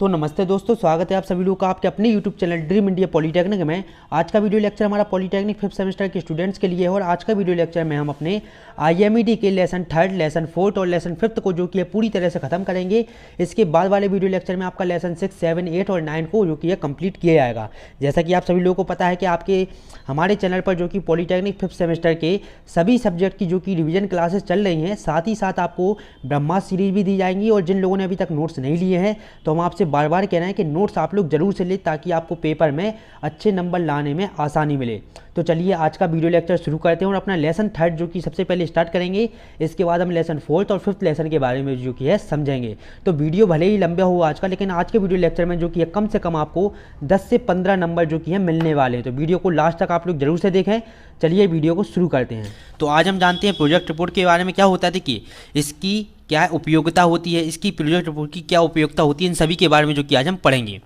तो नमस्ते दोस्तों, स्वागत है आप सभी लोगों का आपके अपने YouTube channel dream India polytechnic में। आज का वीडियो लेक्चर हमारा पॉलीटेक्निक 5th सेमेस्टर के स्टूडेंट्स के लिए है और आज का वीडियो लेक्चर में हम अपने IMED के लेसन 3rd, लेसन 4th और लेसन 5th को जो कि है पूरी तरह से खत्म करेंगे। इसके बाद वाले वीडियो लेक्चर में आपका लेसन 6, 7, 8 और 9 को जो कि है कंप्लीट किया जाएगा। जैसा कि आप सभी लोगों को पता है कि आपके हमारे चैनल पर जो कि पॉलीटेक्निक 5th सेमेस्टर के सभी सब्जेक्ट की जो कि रिवीजन क्लासेस चल रही हैं, साथ ही साथ आपको ब्रह्मास्त्र सीरीज भी दी जाएंगी। और जिन लोगों ने अभी तक नोट्स नहीं लिए हैं तो हम आपसे बार बार कह रहे हैं कि नोट्स आप लोग जरूर से लें ताकि आपको पेपर में अच्छे नंबर लाने में आसानी मिले। तो चलिए आज का वीडियो लेक्चर शुरू करते हैं और अपना लेसन 3rd जो कि सबसे पहले स्टार्ट करेंगे। इसके बाद हम लेसन 4th और 5th लेसन के बारे में जो कि है समझेंगे। तो वीडियो भले ही लंबा हो आज का, लेकिन आज के वीडियो लेक्चर में जो कि है कम से कम आपको 10 से 15 नंबर जो कि है मिलने वाले हैं। तो वीडियो को लास्ट तक आप लोग जरूर से देखें। चलिए वीडियो को शुरू करते हैं। तो आज हम जानते हैं प्रोजेक्ट रिपोर्ट के बारे में क्या होता है। देखिए इसकी क्या उपयोगिता होती है, इसकी प्रोजेक्ट रिपोर्ट की क्या उपयोगिता होती है, इन सभी के बारे में जो कि आज हम पढ़ेंगे।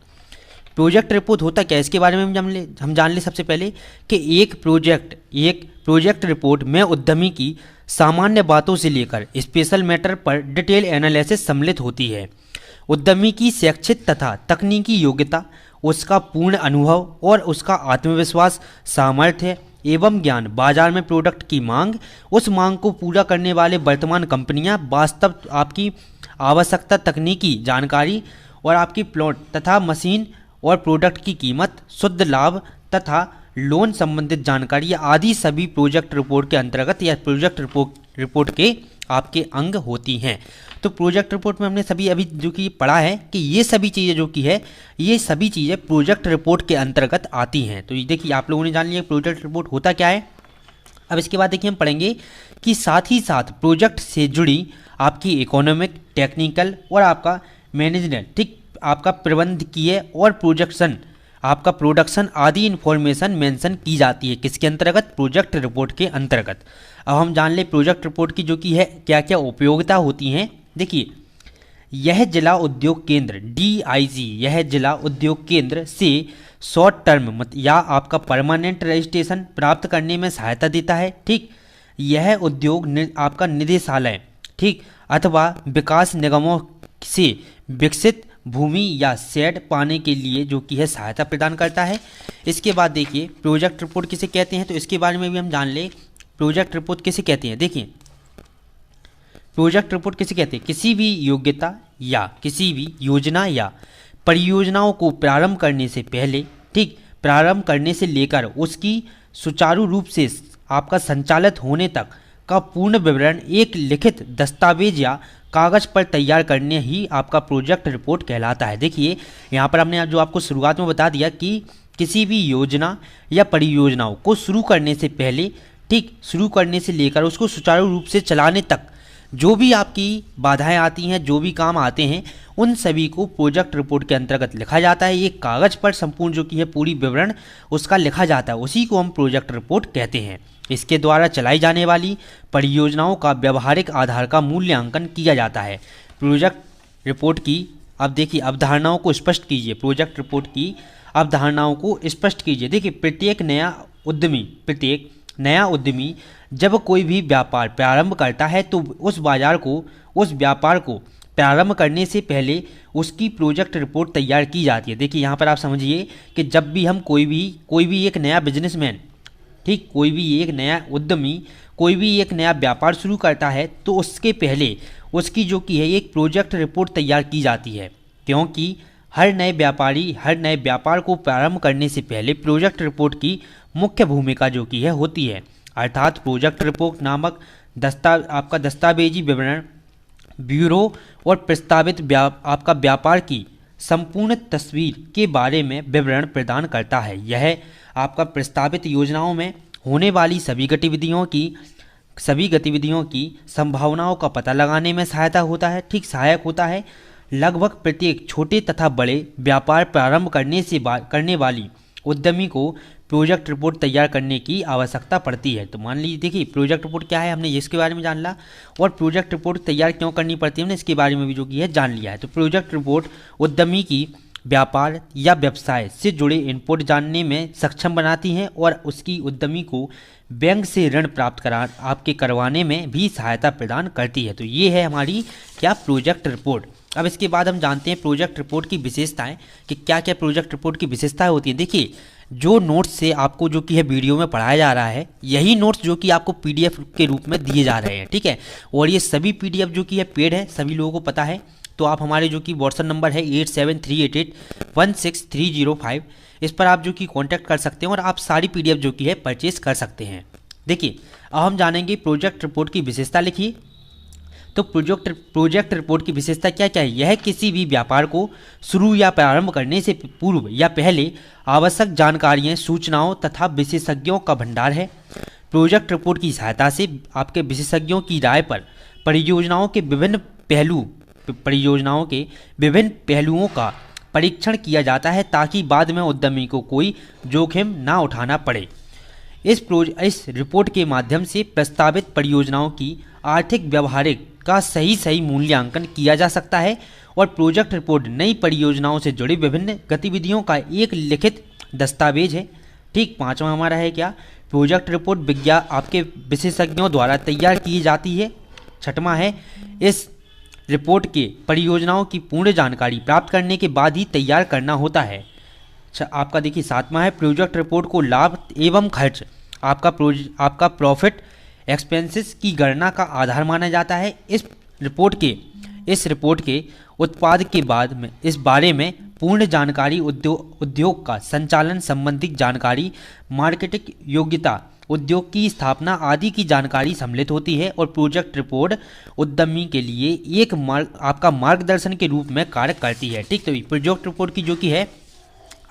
प्रोजेक्ट रिपोर्ट होता क्या है इसके बारे में हम जान ले सबसे पहले कि एक प्रोजेक्ट रिपोर्ट में उद्यमी की सामान्य बातों से लेकर स्पेशल मैटर पर डिटेल एनालिसिस सम्मिलित होती है। उद्यमी की शैक्षिक तथा तकनीकी योग्यता, उसका पूर्ण अनुभव और उसका आत्मविश्वास, सामर्थ्य एवं ज्ञान, बाजार में प्रोडक्ट की मांग, उस मांग को पूरा करने वाले वर्तमान कंपनियां, वास्तव आपकी आवश्यकता, तकनीकी जानकारी और आपकी प्लॉट तथा मशीन और प्रोडक्ट की कीमत, शुद्ध लाभ तथा लोन संबंधित जानकारी आदि सभी प्रोजेक्ट रिपोर्ट के अंतर्गत या प्रोजेक्ट रिपोर्ट के आपके अंग होती हैं। तो प्रोजेक्ट रिपोर्ट में हमने सभी अभी जो कि पढ़ा है कि ये सभी चीज़ें जो कि है ये सभी चीज़ें प्रोजेक्ट रिपोर्ट के अंतर्गत आती हैं। तो ये देखिए आप लोगों ने जान लिया प्रोजेक्ट रिपोर्ट होता क्या है। अब इसके बाद देखिए हम पढ़ेंगे कि साथ ही साथ प्रोजेक्ट से जुड़ी आपकी इकोनॉमिक, टेक्निकल और आपका मैनेजमेंट, ठीक, आपका प्रबंधकीय और प्रोडक्शन आदि इन्फॉर्मेशन मेंशन की जाती है। किसके अंतर्गत? प्रोजेक्ट रिपोर्ट के अंतर्गत। अब हम जान ले प्रोजेक्ट रिपोर्ट की जो कि है क्या क्या उपयोगिता होती हैं। देखिए यह जिला उद्योग केंद्र DIC, यह जिला उद्योग केंद्र से शॉर्ट टर्म या आपका परमानेंट रजिस्ट्रेशन प्राप्त करने में सहायता देता है। ठीक, यह उद्योग आपका निदेशालय, ठीक, अथवा विकास निगमों से विकसित भूमि या शेड पाने के लिए जो कि है सहायता प्रदान करता है। इसके बाद देखिए प्रोजेक्ट रिपोर्ट किसे कहते हैं, तो इसके बारे में भी हम जान ले। प्रोजेक्ट रिपोर्ट किसे कहते हैं? देखिए प्रोजेक्ट रिपोर्ट किसे कहते हैं? किसी भी योग्यता या किसी भी योजना या परियोजनाओं को प्रारंभ करने से पहले, ठीक, प्रारंभ करने से लेकर उसकी सुचारू रूप से आपका संचालित होने तक का पूर्ण विवरण एक लिखित दस्तावेज या कागज पर तैयार करने ही आपका प्रोजेक्ट रिपोर्ट कहलाता है। देखिए यहाँ पर हमने जो आपको शुरुआत में बता दिया कि किसी भी योजना या परियोजनाओं को शुरू करने से पहले, ठीक, शुरू करने से लेकर उसको सुचारू रूप से चलाने तक जो भी आपकी बाधाएं आती हैं, जो भी काम आते हैं, उन सभी को प्रोजेक्ट रिपोर्ट के अंतर्गत लिखा जाता है। ये कागज पर संपूर्ण जो कि है पूरी विवरण उसका लिखा जाता है, उसी को हम प्रोजेक्ट रिपोर्ट कहते हैं। इसके द्वारा चलाई जाने वाली परियोजनाओं का व्यवहारिक आधार का मूल्यांकन किया जाता है। प्रोजेक्ट रिपोर्ट की अब देखिए अवधारणाओं को स्पष्ट कीजिए। प्रोजेक्ट रिपोर्ट की अवधारणाओं को स्पष्ट कीजिए। देखिए प्रत्येक नया उद्यमी जब कोई भी व्यापार प्रारंभ करता है तो उस व्यापार को प्रारंभ करने से पहले उसकी प्रोजेक्ट रिपोर्ट तैयार की जाती है। देखिए यहाँ पर आप समझिए कि जब भी हम कोई भी एक नया बिजनेसमैन, ठीक, कोई भी एक नया उद्यमी कोई भी एक नया व्यापार शुरू करता है तो उसके पहले उसकी जो कि है एक प्रोजेक्ट रिपोर्ट तैयार की जाती है, क्योंकि हर नए व्यापार को प्रारंभ करने से पहले प्रोजेक्ट रिपोर्ट की मुख्य भूमिका जो कि है होती है। अर्थात प्रोजेक्ट रिपोर्ट नामक आपका दस्तावेजी विवरण ब्यूरो और प्रस्तावित आपका व्यापार की संपूर्ण तस्वीर के बारे में विवरण प्रदान करता है। यह आपका प्रस्तावित योजनाओं में होने वाली सभी गतिविधियों की संभावनाओं का पता लगाने में सहायक होता है। लगभग प्रत्येक छोटे तथा बड़े व्यापार प्रारंभ करने वाली उद्यमी को प्रोजेक्ट रिपोर्ट तैयार करने की आवश्यकता पड़ती है। तो मान लीजिए देखिए प्रोजेक्ट रिपोर्ट क्या है, हमने इसके बारे में जान ला, और प्रोजेक्ट रिपोर्ट तैयार क्यों करनी पड़ती है हमने इसके बारे में भी जो कि है जान लिया है। तो प्रोजेक्ट रिपोर्ट उद्यमी की व्यापार या व्यवसाय से जुड़े इनपुट जानने में सक्षम बनाती हैं और उसकी उद्यमी को बैंक से ऋण प्राप्त करवाने में भी सहायता प्रदान करती है। तो ये है हमारी क्या प्रोजेक्ट रिपोर्ट। अब इसके बाद हम जानते हैं प्रोजेक्ट रिपोर्ट की विशेषताएं कि क्या क्या प्रोजेक्ट रिपोर्ट की विशेषताएं होती हैं। देखिए, जो नोट्स से आपको जो कि है वीडियो में पढ़ाया जा रहा है, यही नोट्स जो कि आपको पीडीएफ के रूप में दिए जा रहे हैं, ठीक है। और ये सभी पीडीएफ जो कि है पेड है, सभी लोगों को पता है। तो आप हमारे जो कि व्हाट्सएप नंबर है 8738816305, इस पर आप जो कि कांटेक्ट कर सकते हैं और आप सारी पीडीएफ जो कि है परचेज कर सकते हैं। देखिए, अब हम जानेंगे प्रोजेक्ट रिपोर्ट की विशेषता। लिखिए, तो प्रोजेक्ट रिपोर्ट की विशेषता क्या क्या है। यह किसी भी व्यापार को शुरू या प्रारंभ करने से पूर्व या पहले आवश्यक जानकारियाँ, सूचनाओं तथा विशेषज्ञों का भंडार है। प्रोजेक्ट रिपोर्ट की सहायता से आपके विशेषज्ञों की राय पर परियोजनाओं के विभिन्न पहलुओं का परीक्षण किया जाता है, ताकि बाद में उद्यमी को कोई जोखिम ना उठाना पड़े। इस रिपोर्ट के माध्यम से प्रस्तावित परियोजनाओं की आर्थिक व्यवहारिक का सही मूल्यांकन किया जा सकता है और प्रोजेक्ट रिपोर्ट नई परियोजनाओं से जुड़ी विभिन्न गतिविधियों का एक लिखित दस्तावेज है। ठीक, पांचवा हमारा है क्या, प्रोजेक्ट रिपोर्ट आपके विशेषज्ञों द्वारा तैयार की जाती है। छठवां है, इस रिपोर्ट के परियोजनाओं की पूर्ण जानकारी प्राप्त करने के बाद ही तैयार करना होता है। आपका देखिए सातवां है, प्रोजेक्ट रिपोर्ट को लाभ एवं खर्च आपका प्रॉफिट एक्सपेंसेस की गणना का आधार माना जाता है। इस रिपोर्ट के उत्पाद के बाद में इस बारे में पूर्ण जानकारी, उद्योग का संचालन संबंधी जानकारी, मार्केटिंग योग्यता, उद्योग की स्थापना आदि की जानकारी सम्मिलित होती है। और प्रोजेक्ट रिपोर्ट उद्यमी के लिए आपका मार्गदर्शन के रूप में कार्य करती है। ठीक, तो प्रोजेक्ट रिपोर्ट की जो कि है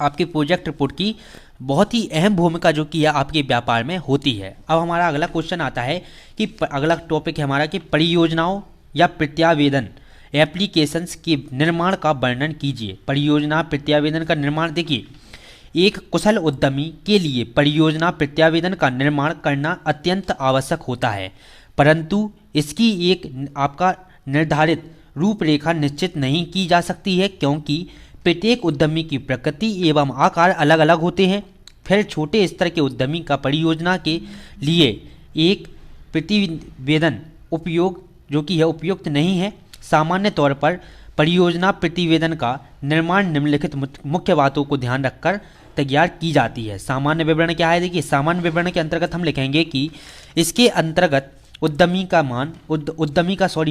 आपके प्रोजेक्ट रिपोर्ट की बहुत ही अहम भूमिका जो कि है आपके व्यापार में होती है। अब हमारा अगला क्वेश्चन आता है कि अगला टॉपिक है हमारा कि परियोजनाओं या प्रत्यावेदन एप्लीकेशंस के निर्माण का वर्णन कीजिए। परियोजना प्रत्यावेदन का निर्माण। देखिए, एक कुशल उद्यमी के लिए परियोजना प्रत्यावेदन का निर्माण करना अत्यंत आवश्यक होता है, परंतु इसकी एक आपका निर्धारित रूपरेखा निश्चित नहीं की जा सकती है, क्योंकि प्रत्येक उद्यमी की प्रकृति एवं आकार अलग अलग होते हैं। फिर छोटे स्तर के उद्यमी का परियोजना के लिए एक प्रतिवेदन उपयुक्त नहीं है। सामान्य तौर पर परियोजना प्रतिवेदन का निर्माण निम्नलिखित मुख्य बातों को ध्यान रखकर तैयार की जाती है। सामान्य विवरण क्या है। देखिए, सामान्य विवरण के अंतर्गत हम लिखेंगे कि इसके अंतर्गत उद्यमी का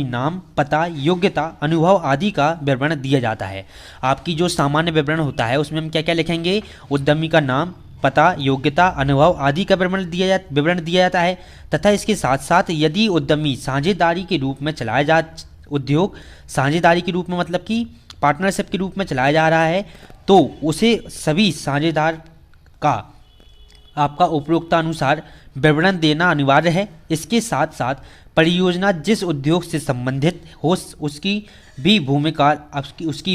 नाम, पता, योग्यता, अनुभव आदि का विवरण दिया जाता है। आपकी जो सामान्य विवरण होता है उसमें हम क्या क्या लिखेंगे, उद्यमी का नाम, पता, योग्यता, अनुभव आदि का विवरण दिया जाता है। तथा इसके साथ साथ यदि उद्यमी साझेदारी के रूप में उद्योग साझेदारी के रूप में मतलब कि पार्टनरशिप के रूप में चलाया जा रहा है, तो उसे सभी साझेदार का आपका उपयोक्तानुसार विवरण देना अनिवार्य है। इसके साथ साथ परियोजना जिस उद्योग से संबंधित हो उसकी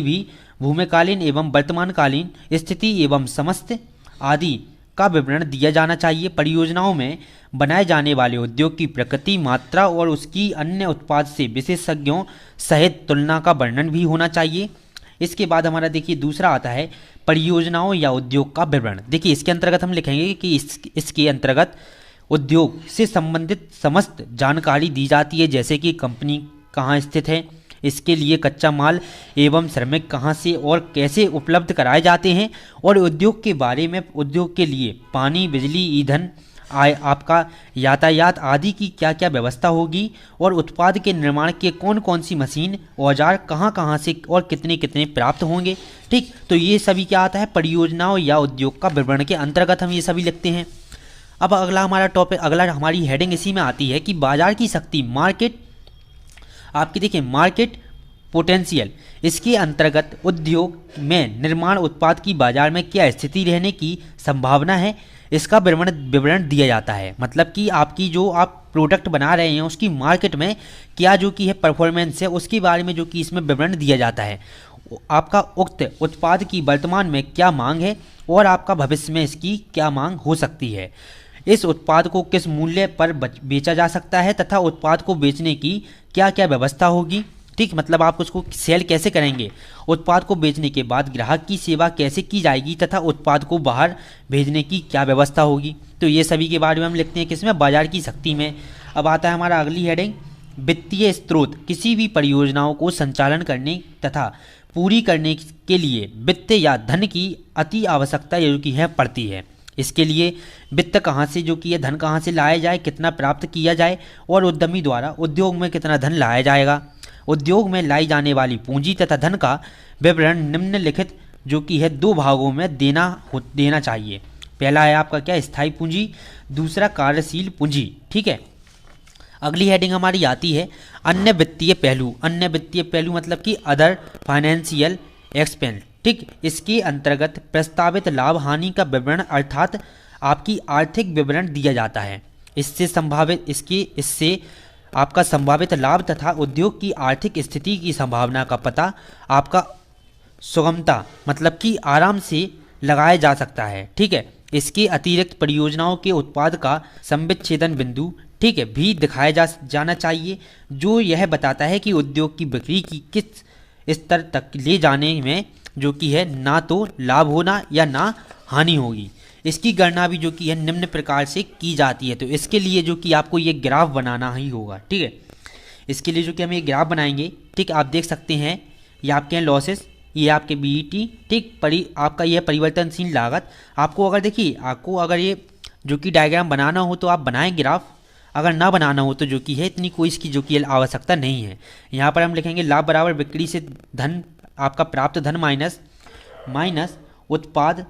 भी भूमिकालीन एवं वर्तमानकालीन स्थिति एवं समस्त आदि का विवरण दिया जाना चाहिए। परियोजनाओं में बनाए जाने वाले उद्योग की प्रकृति, मात्रा और उसकी अन्य उत्पाद से विशेषज्ञों सहित तुलना का वर्णन भी होना चाहिए। इसके बाद हमारा देखिए दूसरा आता है परियोजनाओं या उद्योग का विवरण। देखिए, इसके अंतर्गत हम लिखेंगे कि इसके अंतर्गत उद्योग से संबंधित समस्त जानकारी दी जाती है, जैसे कि कंपनी कहाँ स्थित है, इसके लिए कच्चा माल एवं श्रमिक कहाँ से और कैसे उपलब्ध कराए जाते हैं, और उद्योग के बारे में उद्योग के लिए पानी, बिजली, ईंधन, आपका यातायात आदि की क्या क्या व्यवस्था होगी, और उत्पाद के निर्माण के कौन कौन सी मशीन, औजार कहाँ कहाँ से और कितने कितने प्राप्त होंगे। ठीक, तो ये सभी क्या आता है, परियोजनाओं या उद्योग का विवरण के अंतर्गत हम ये सभी लिखते हैं। अब अगला हमारी हेडिंग इसी में आती है कि बाजार की शक्ति, मार्केट, आपकी देखिए मार्केट पोटेंशियल। इसके अंतर्गत उद्योग में निर्माण उत्पाद की बाजार में क्या स्थिति रहने की संभावना है, इसका विवरण दिया जाता है। मतलब कि आपकी जो आप प्रोडक्ट बना रहे हैं उसकी मार्केट में क्या जो कि है परफॉर्मेंस है, उसके बारे में जो कि इसमें विवरण दिया जाता है। आपका उक्त उत्पाद की वर्तमान में क्या मांग है और आपका भविष्य में इसकी क्या मांग हो सकती है। इस उत्पाद को किस मूल्य पर बेचा जा सकता है तथा उत्पाद को बेचने की क्या क्या व्यवस्था होगी। ठीक, मतलब आप उसको सेल कैसे करेंगे, उत्पाद को बेचने के बाद ग्राहक की सेवा कैसे की जाएगी तथा उत्पाद को बाहर भेजने की क्या व्यवस्था होगी। तो ये सभी के बारे में हम लिखते हैं किसमें, बाजार की शक्ति में। अब आता है हमारा अगली हेडिंग वित्तीय स्रोत किसी भी परियोजनाओं को संचालन करने तथा पूरी करने के लिए वित्त या धन की अति आवश्यकता जो की है पड़ती है। इसके लिए वित्त कहाँ से जो कि है धन कहाँ से लाया जाए, कितना प्राप्त किया जाए और उद्यमी द्वारा उद्योग में कितना धन लाया जाएगा। उद्योग में लाई जाने वाली पूंजी तथा धन का विवरण निम्नलिखित जो कि है दो भागों में देना चाहिए। पहला है आपका क्या, स्थायी पूंजी, दूसरा कार्यशील पूंजी। ठीक है, अगली हेडिंग हमारी आती है अन्य वित्तीय पहलू। अन्य वित्तीय पहलू मतलब कि अदर फाइनेंशियल एक्सपेंस। ठीक, इसके अंतर्गत प्रस्तावित लाभ हानि का विवरण अर्थात आपकी आर्थिक विवरण दिया जाता है। इससे आपका संभावित लाभ तथा उद्योग की आर्थिक स्थिति की संभावना का पता आपका सुगमता मतलब कि आराम से लगाया जा सकता है। ठीक है, इसके अतिरिक्त परियोजनाओं के उत्पाद का संविच्छेदन बिंदु ठीक है भी दिखाया जाना चाहिए, जो यह बताता है कि उद्योग की बिक्री की किस स्तर तक ले जाने में जो कि है ना तो लाभ होना या ना हानि होगी। इसकी गणना भी जो कि है निम्न प्रकार से की जाती है। तो इसके लिए जो कि आपको ये ग्राफ बनाना ही होगा। ठीक है, इसके लिए जो कि हम ये ग्राफ बनाएंगे। ठीक, आप देख सकते हैं ये आपके हैं लॉसेस, ये आपके बीईटी। ठीक, आपका यह परिवर्तनशील लागत। आपको अगर देखिए आपको अगर ये जो कि डायग्राम बनाना हो तो आप बनाएं ग्राफ, अगर ना बनाना हो तो जो कि है इतनी कोई इसकी जो कि आवश्यकता नहीं है। यहाँ पर हम लिखेंगे लाभ बराबर बिक्री से धन आपका प्राप्त धन माइनस उत्पाद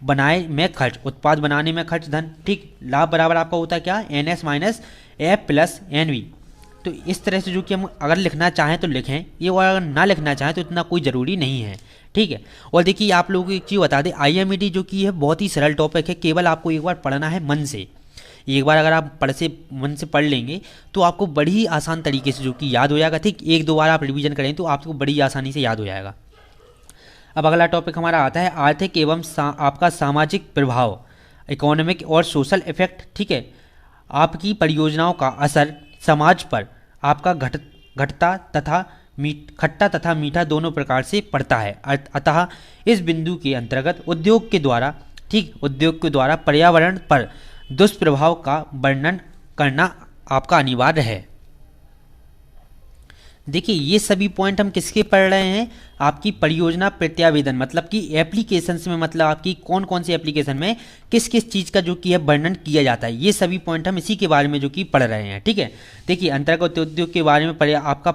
बनाए में खर्च, उत्पाद बनाने में खर्च धन। ठीक, लाभ बराबर आपका होता है क्या, NS minus F plus NV। तो इस तरह से जो कि हम अगर लिखना चाहें तो लिखें, ये और अगर ना लिखना चाहें तो इतना कोई ज़रूरी नहीं है। ठीक है, और देखिए आप लोगों को एक चीज़ बता दें, IMED जो कि है बहुत ही सरल टॉपिक है, केवल आपको एक बार पढ़ना है मन से। एक बार अगर आप मन से पढ़ लेंगे तो आपको बड़ी आसान तरीके से जो कि याद हो जाएगा। ठीक, एक दो बार आप रिवीजन करें तो आपको बड़ी आसानी से याद हो जाएगा। अब अगला टॉपिक हमारा आता है आर्थिक एवं आपका सामाजिक प्रभाव, इकोनॉमिक और सोशल इफेक्ट। ठीक है, आपकी परियोजनाओं का असर समाज पर आपका घटता तथा मीठा दोनों प्रकार से पड़ता है। अतः इस बिंदु के अंतर्गत उद्योग के द्वारा पर्यावरण पर दुष्प्रभाव का वर्णन करना आपका अनिवार्य है। देखिए ये सभी पॉइंट हम किसके पढ़ रहे हैं, आपकी परियोजना प्रत्यावेदन मतलब कि एप्लीकेशंस में, मतलब आपकी कौन कौन सी एप्लीकेशन में किस किस चीज़ का जो कि है वर्णन किया जाता है। ये सभी पॉइंट हम इसी के बारे में जो कि पढ़ रहे हैं। ठीक है, देखिए अंतर्गत उद्योग के बारे में आपका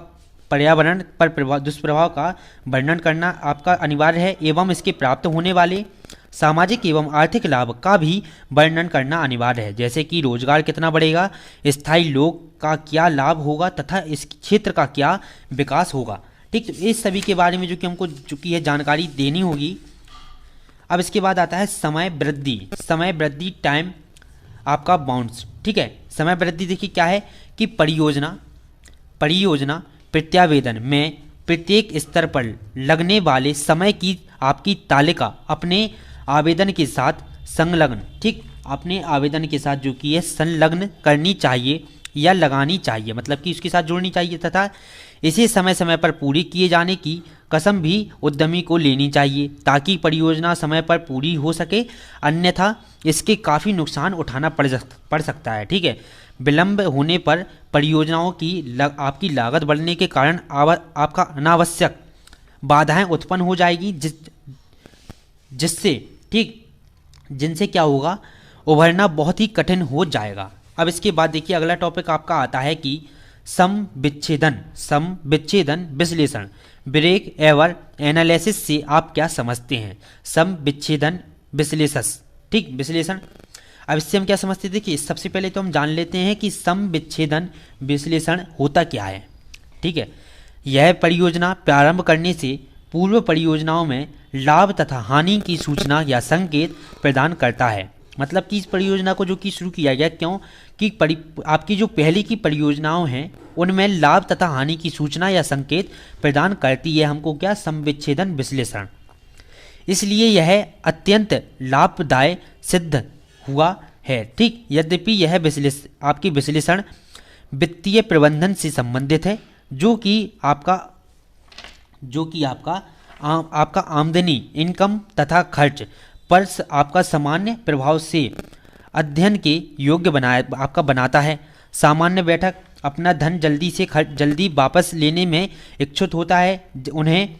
पर्यावरण पर दुष्प्रभाव का वर्णन करना आपका अनिवार्य है एवं इसके प्राप्त होने वाले सामाजिक एवं आर्थिक लाभ का भी वर्णन करना अनिवार्य है, जैसे कि रोजगार कितना बढ़ेगा, स्थायी लोग का क्या लाभ होगा तथा इस क्षेत्र का क्या विकास होगा। ठीक, तो इस सभी के बारे में जो कि हमको चुकी है जानकारी देनी होगी। अब इसके बाद आता है समय वृद्धि टाइम आपका बाउंड्स। ठीक है, समय वृद्धि देखिए क्या है कि परियोजना प्रत्यावेदन में प्रत्येक स्तर पर लगने वाले समय की आपकी तालिका अपने आवेदन के साथ संलग्न, ठीक, अपने आवेदन के साथ जो कि है संलग्न करनी चाहिए या लगानी चाहिए, मतलब कि उसके साथ जोड़नी चाहिए तथा इसे समय समय पर पूरी किए जाने की कसम भी उद्यमी को लेनी चाहिए ताकि परियोजना समय पर पूरी हो सके, अन्यथा इसके काफ़ी नुकसान उठाना पड़ सकता है। ठीक है, विलंब होने पर परियोजनाओं की आपकी लागत बढ़ने के कारण आपका अनावश्यक बाधाएं उत्पन्न हो जाएगी जिनसे क्या होगा, उभरना बहुत ही कठिन हो जाएगा। अब इसके बाद देखिए अगला टॉपिक आपका आता है कि सम विच्छेदन विश्लेषण, ब्रेक एवर एनालिसिस से आप क्या समझते हैं। सम विच्छेदन विश्लेषण, अब इससे हम क्या समझते हैं, देखिए सबसे पहले तो हम जान लेते हैं कि सम विच्छेदन विश्लेषण होता क्या है। ठीक है, यह परियोजना प्रारंभ करने से पूर्व परियोजनाओं में लाभ तथा हानि की सूचना या संकेत प्रदान करता है। मतलब कि इस परियोजना को जो कि शुरू किया गया क्यों कि आपकी जो पहले की परियोजनाओं हैं उनमें लाभ तथा हानि की सूचना या संकेत प्रदान करती है हमको क्या, समविच्छेदन विश्लेषण। इसलिए यह अत्यंत लाभदायक सिद्ध हुआ है। ठीक, यद्यपि यह आपकी विश्लेषण वित्तीय प्रबंधन से संबंधित है, जो कि आपका आमदनी, इनकम तथा खर्च पर आपका सामान्य प्रभाव से अध्ययन के योग्य बनाता है। सामान्य बैठक अपना धन जल्दी वापस लेने में इच्छुक होता है, उन्हें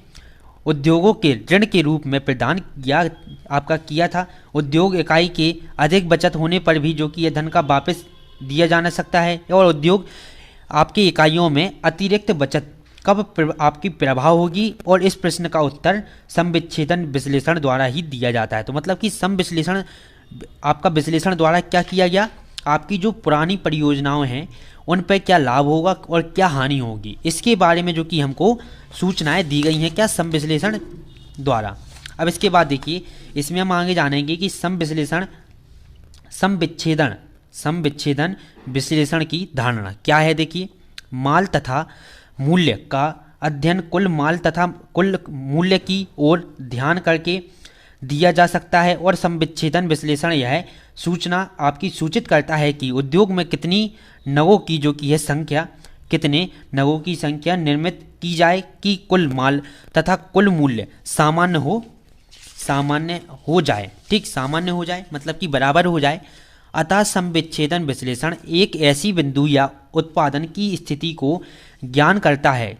उद्योगों के ऋण के रूप में प्रदान किया था। उद्योग इकाई के अधिक बचत होने पर भी जो कि यह धन का वापस दिया जा सकता है। और उद्योग आपकी इकाइयों में अतिरिक्त बचत कब आपकी प्रभाव होगी, और इस प्रश्न का उत्तर सम विच्छेदन विश्लेषण द्वारा ही दिया जाता है। तो मतलब कि सम विश्लेषण आपका विश्लेषण द्वारा क्या किया गया, आपकी जो पुरानी परियोजनाओं हैं उन पर क्या लाभ होगा और क्या हानि होगी, इसके बारे में जो कि हमको सूचनाएं दी गई हैं क्या, सम विश्लेषण द्वारा। अब इसके बाद देखिए इसमें हम आगे जानेंगे कि सम विच्छेदन विश्लेषण की धारणा क्या है। देखिए, माल तथा मूल्य का अध्ययन कुल माल तथा कुल मूल्य की ओर ध्यान करके दिया जा सकता है, और सम विच्छेदन विश्लेषण यह सूचना आपकी सूचित करता है कि उद्योग में कितनी नगों की जो कि है संख्या, कितने नगों की संख्या निर्मित की जाए कि कुल माल तथा कुल मूल्य सामान्य हो जाए। ठीक, सामान्य हो जाए मतलब कि बराबर हो जाए। अतः सम विच्छेदन विश्लेषण एक ऐसी बिंदु या उत्पादन की स्थिति को ज्ञान करता है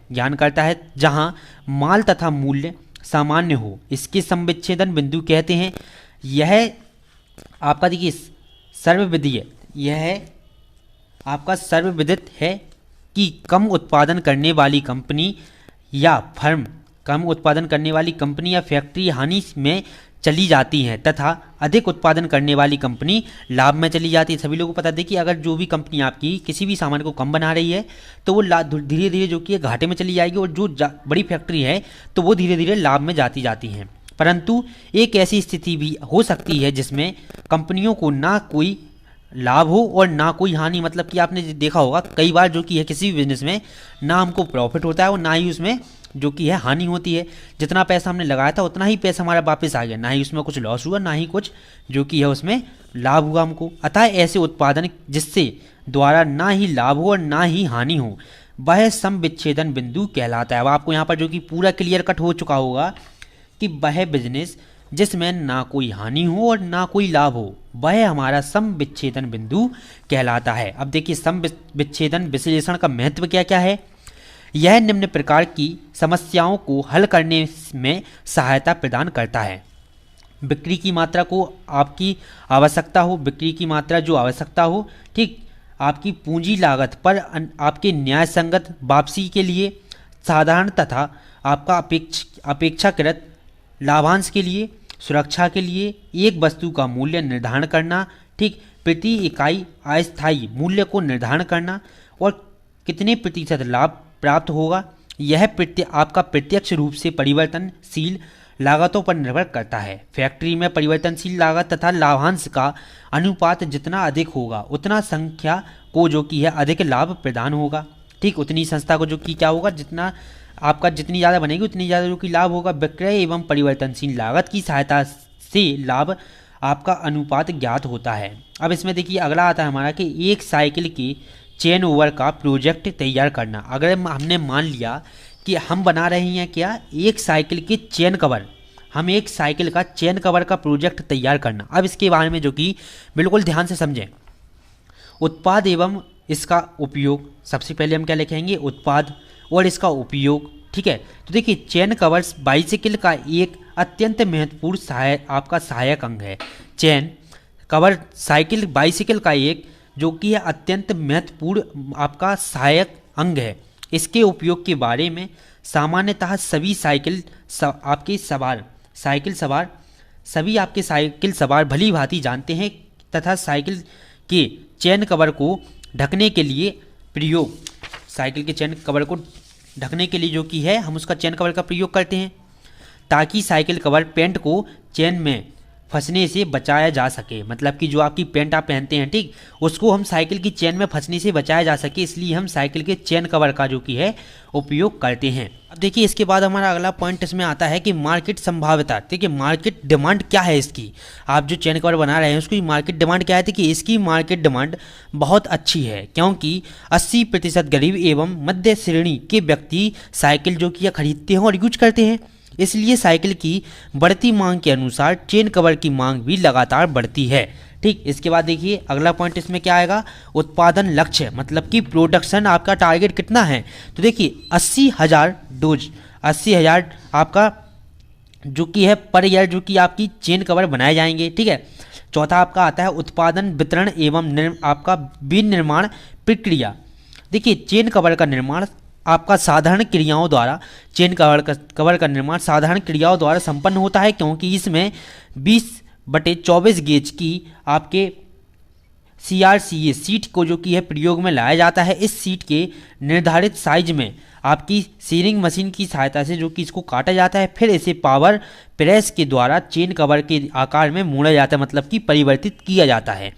जहां माल तथा मूल्य सामान्य हो, इसके सम विच्छेदन बिंदु कहते हैं। यह आपका देखिए सर्वविदित, यह आपका सर्वविदित है कि कम उत्पादन करने वाली कंपनी या फैक्ट्री हानि में चली जाती हैं तथा अधिक उत्पादन करने वाली कंपनी लाभ में चली जाती है। सभी लोगों को पता है कि अगर जो भी कंपनी आपकी किसी भी सामान को कम बना रही है तो वो धीरे धीरे जो कि घाटे में चली जाएगी, और जो बड़ी फैक्ट्री है तो वो धीरे धीरे लाभ में जाती है। परंतु एक ऐसी स्थिति भी हो सकती है जिसमें कंपनियों को ना कोई लाभ हो और ना कोई हानि, मतलब कि आपने देखा होगा कई बार जो कि है किसी भी बिजनेस में ना हमको प्रॉफिट होता है और ना ही उसमें जो कि है हानि होती है। जितना पैसा हमने लगाया था उतना ही पैसा हमारा वापस आ गया, ना ही उसमें कुछ लॉस हुआ ना ही कुछ जो कि है उसमें लाभ हुआ हमको। अतः ऐसे उत्पादन जिससे द्वारा ना ही लाभ हो और ना ही हानि हो वह सम विच्छेदन बिंदु कहलाता है। अब आपको यहाँ पर जो कि पूरा क्लियर कट हो चुका होगा कि वह बिजनेस जिसमें ना कोई हानि हो और ना कोई लाभ हो वह हमारा सम विच्छेदन बिंदु कहलाता है। अब देखिए सम विच्छेदन विश्लेषण का महत्व क्या क्या है। यह निम्न प्रकार की समस्याओं को हल करने में सहायता प्रदान करता है। बिक्री की मात्रा को आपकी आवश्यकता हो, बिक्री की मात्रा जो आवश्यकता हो, ठीक, आपकी पूंजी लागत पर आपके न्याय संगत वापसी के लिए, साधारण तथा आपका अपेक्षाकृत लाभांश के लिए, सुरक्षा के लिए एक वस्तु का मूल्य निर्धारण करना, ठीक, प्रति इकाई अस्थायी मूल्य को निर्धारण करना और कितने प्रतिशत लाभ प्राप्त होगा, यह आपका प्रत्यक्ष रूप से परिवर्तनशील लागतों पर निर्भर करता है। फैक्ट्री में परिवर्तनशील लागत तथा लाभांश का अनुपात जितना अधिक होगा उतना संख्या को जो कि है अधिक लाभ प्रदान होगा। ठीक, उतनी संस्था को जो कि क्या होगा, जितना आपका जितनी ज़्यादा बनेगी उतनी ज़्यादा जो कि लाभ होगा। विक्रय एवं परिवर्तनशील लागत की सहायता से लाभ आपका अनुपात ज्ञात होता है। अब इसमें देखिए अगला आता है हमारा कि एक साइकिल के चेन ओवर का प्रोजेक्ट तैयार करना। अगर हमने मान लिया कि हम बना रहे हैं क्या, एक साइकिल के चेन कवर, हम एक साइकिल का चेन कवर का प्रोजेक्ट तैयार करना। अब इसके बारे में जो कि बिल्कुल ध्यान से समझें। उत्पाद एवं इसका उपयोग, सबसे पहले हम क्या लिखेंगे, उत्पाद और इसका उपयोग। ठीक है, तो देखिए चेन कवर्स बाइसिकल का एक अत्यंत महत्वपूर्ण सहायक अंग है। चेन कवर साइकिल बाइसिकल का एक जो कि है अत्यंत महत्वपूर्ण आपका सहायक अंग है। इसके उपयोग के बारे में सामान्यतः सभी साइकिल सवार भली भांति जानते हैं तथा साइकिल के चेन कवर को ढकने के लिए जो कि है हम उसका चेन कवर का प्रयोग करते हैं ताकि साइकिल कवर पेंट को चेन में फंसने से बचाया जा सके। मतलब कि जो आपकी पेंट आप पहनते हैं, ठीक, उसको हम साइकिल की चेन में फंसने से बचाया जा सके, इसलिए हम साइकिल के चेन कवर का जो कि है उपयोग करते हैं। अब देखिए इसके बाद हमारा अगला पॉइंट इसमें आता है कि मार्केट संभाव्यता। ठीक है, मार्केट डिमांड क्या है इसकी, आप जो चेन कवर बना रहे हैं उसकी मार्केट डिमांड क्या है। कि इसकी मार्केट डिमांड बहुत अच्छी है क्योंकि 80% गरीब एवं मध्य श्रेणी के व्यक्ति साइकिल जो कि खरीदते हैं और यूज करते हैं। इसलिए साइकिल की बढ़ती मांग के अनुसार चेन कवर की मांग भी लगातार बढ़ती है। ठीक, इसके बाद देखिए अगला पॉइंट इसमें क्या आएगा, उत्पादन लक्ष्य, मतलब कि प्रोडक्शन आपका टारगेट कितना है। तो देखिए 80,000 डोज, 80,000 आपका जो कि है पर ईयर जो कि आपकी चेन कवर बनाए जाएंगे। ठीक है, चौथा आपका आता है उत्पादन वितरण एवं आपका विनिर्माण प्रक्रिया। देखिए चेन कवर का निर्माण आपका साधारण क्रियाओं द्वारा, चेन कवर का निर्माण साधारण क्रियाओं द्वारा संपन्न होता है, क्योंकि इसमें 20/24 गेज की आपके CRCA सीट को जो कि है प्रयोग में लाया जाता है। इस सीट के निर्धारित साइज में आपकी सीरिंग मशीन की सहायता से जो कि इसको काटा जाता है, फिर इसे पावर प्रेस के द्वारा चेन कवर के आकार में मोड़ा जाता है, मतलब कि परिवर्तित किया जाता है।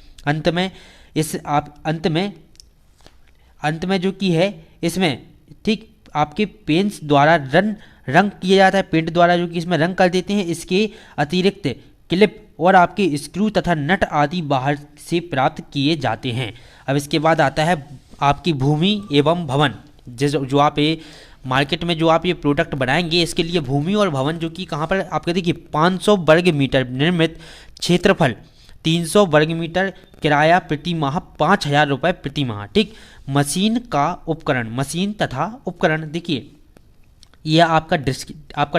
अंत में जो कि है इसमें ठीक आपके पेंस द्वारा रंग किया जाता है, पेंट द्वारा जो कि इसमें रंग कर देते हैं। इसके अतिरिक्त क्लिप और आपके स्क्रू तथा नट आदि बाहर से प्राप्त किए जाते हैं। अब इसके बाद आता है आपकी भूमि एवं भवन, जो आप ये मार्केट में जो आप ये प्रोडक्ट बनाएंगे, इसके लिए भूमि और भवन जो कि कहाँ पर आपके देखिए 500 वर्ग मीटर निर्मित क्षेत्रफल, 300 वर्ग मीटर किराया प्रति माह, 5,000 रुपये प्रति माह। ठीक, मशीन का उपकरण, मशीन तथा उपकरण, देखिए यह आपका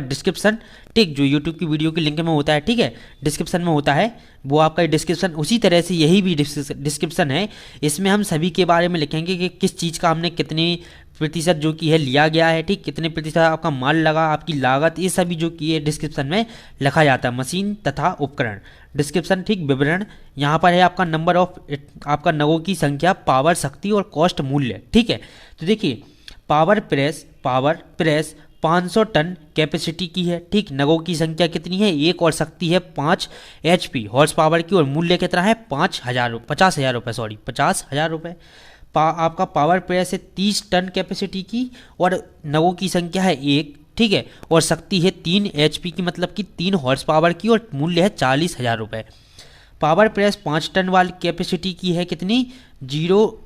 डिस्क्रिप्शन, ठीक, जो यूट्यूब की वीडियो की लिंक में होता है, ठीक है, डिस्क्रिप्शन में होता है वो आपका डिस्क्रिप्शन, उसी तरह से यही भी डिस्क्रिप्शन है। इसमें हम सभी के बारे में लिखेंगे कि किस चीज़ का हमने कितनी प्रतिशत जो कि है लिया गया है, ठीक, कितने प्रतिशत आपका माल लगा, आपकी लागत, ये सभी जो कि है डिस्क्रिप्शन में लिखा जाता है। मशीन तथा उपकरण डिस्क्रिप्शन, ठीक, विवरण यहाँ पर है आपका नंबर ऑफ आपका नगों की संख्या, पावर शक्ति और कॉस्ट मूल्य। ठीक है, तो देखिए पावर प्रेस 500 टन कैपेसिटी की है। ठीक, नगों की संख्या कितनी है, 1, और शक्ति है 5 HP हॉर्स पावर की, और मूल्य कितना है 50,000 रुपये। आपका पावर प्रेस है 30 टन कैपेसिटी की, और नगों की संख्या है 1, ठीक है, और शक्ति है 3 HP की, मतलब कि 3 हॉर्स पावर की, और मूल्य है 40,000 रुपये। पावर प्रेस 5 टन वाली कैपेसिटी की है कितनी, 02,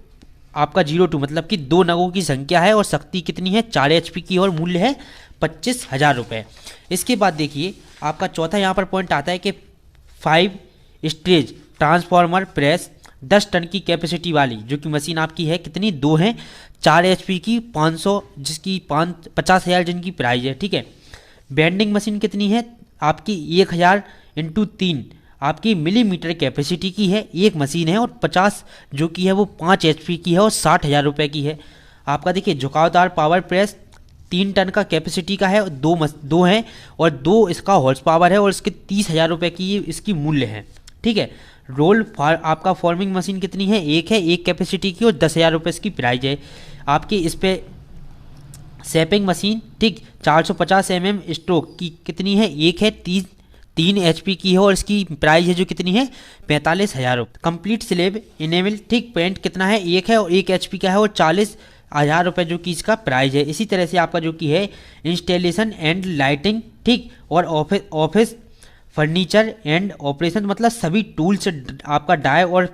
मतलब कि 2 नगों की संख्या है, और शक्ति कितनी है 4 HP की, और मूल्य है 25,000 रुपये। इसके बाद देखिए आपका चौथा यहाँ पर पॉइंट आता है कि 5 स्टेज ट्रांसफॉर्मर प्रेस 10 टन की कैपेसिटी वाली जो कि मशीन आपकी है कितनी, 2 हैं, 4 HP की, 500 जिसकी 50,000 जिनकी प्राइस है। ठीक है, बेंडिंग मशीन कितनी है आपकी, 1000 × 3 आपकी मिलीमीटर कैपेसिटी की है, एक मशीन है, और 50 जो कि है वो 5 HP की है, और 60,000 रुपये की है। आपका देखिए झुकावदार पावर प्रेस 3 टन का कैपेसिटी का है, दो हैं, और 2 इसका हॉर्स पावर है, और इसके 30,000 रुपये की इसकी मूल्य है। ठीक है, आपका फॉर्मिंग मशीन कितनी है, एक है, एक कैपेसिटी की, और 10,000 रुपये इसकी प्राइस है। आपकी इस पर शेपिंग मशीन, ठीक, 450 mm स्ट्रोक की कितनी है, एक है, 3 HP की है, और इसकी प्राइस है जो कितनी है 45,000 रुपये। कंप्लीट स्लेब इनेबल, ठीक, पेंट कितना है, एक है, और 1 HP का है, और 40,000 रुपये जो कि इसका प्राइस है। इसी तरह से आपका जो कि है इंस्टॉलेशन एंड लाइटिंग, ठीक, और ऑफिस फर्नीचर एंड ऑपरेशन, मतलब सभी टूल्स आपका डाई और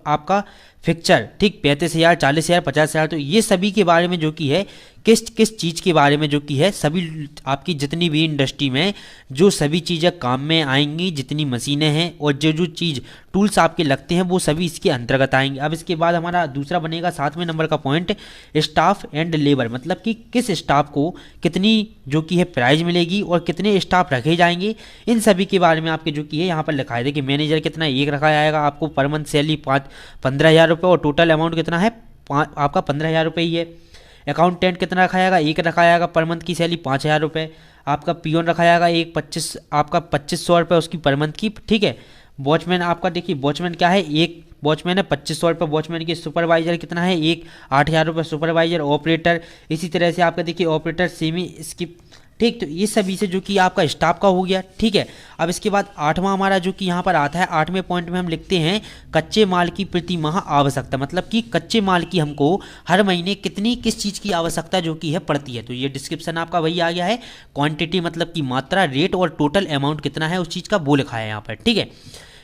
आपका फिक्चर, ठीक, 35,000, 40,000, 50,000। तो ये सभी के बारे में जो कि है किस चीज़ के बारे में जो कि है सभी आपकी जितनी भी इंडस्ट्री में जो सभी चीज़ें काम में आएंगी, जितनी मशीनें हैं और जो चीज़ टूल्स आपके लगते हैं वो सभी इसके अंतर्गत आएंगे। अब इसके बाद हमारा दूसरा बनेगा 7वें नंबर का पॉइंट, स्टाफ एंड लेबर, मतलब कि किस स्टाफ को कितनी जो कि है प्राइज मिलेगी और कितने स्टाफ रखे जाएंगे, इन सभी के बारे में आपके जो कि है यहाँ पर लिखा है। देखिए मैनेजर कितना, एक रखा जाएगा, आपको पर मंथ सैलरी 15,000 रुपये, और टोटल अमाउंट कितना है आपका 15,000 रुपये ही है। अकाउंटेंट कितना रखा जाएगा, एक रखा जाएगा, पर मंथ की सैलरी 5,000 रुपये। आपका पियोन रखा जाएगा एक 2500 रुपये उसकी पर मंथ की। ठीक है, वॉचमैन आपका देखिए वॉचमैन क्या है, एक वॉचमैन है 2500 रुपये वॉचमैन की। सुपरवाइजर कितना है, एक 8,000 रुपये सुपरवाइजर। ऑपरेटर इसी तरह से आपका देखिए ऑपरेटर सेमी स्किप, ठीक, तो ये सभी से जो कि आपका स्टाफ का हो गया। ठीक है, अब इसके बाद 8वां हमारा जो कि यहाँ पर आता है, 8वें पॉइंट में हम लिखते हैं कच्चे माल की प्रति माह आवश्यकता, मतलब कि कच्चे माल की हमको हर महीने किस चीज़ की आवश्यकता जो कि है पड़ती है। तो ये डिस्क्रिप्शन आपका वही आ गया है, क्वांटिटी मतलब कि मात्रा, रेट, और टोटल अमाउंट कितना है उस चीज़ का वो लिखा है यहाँ पर। ठीक है,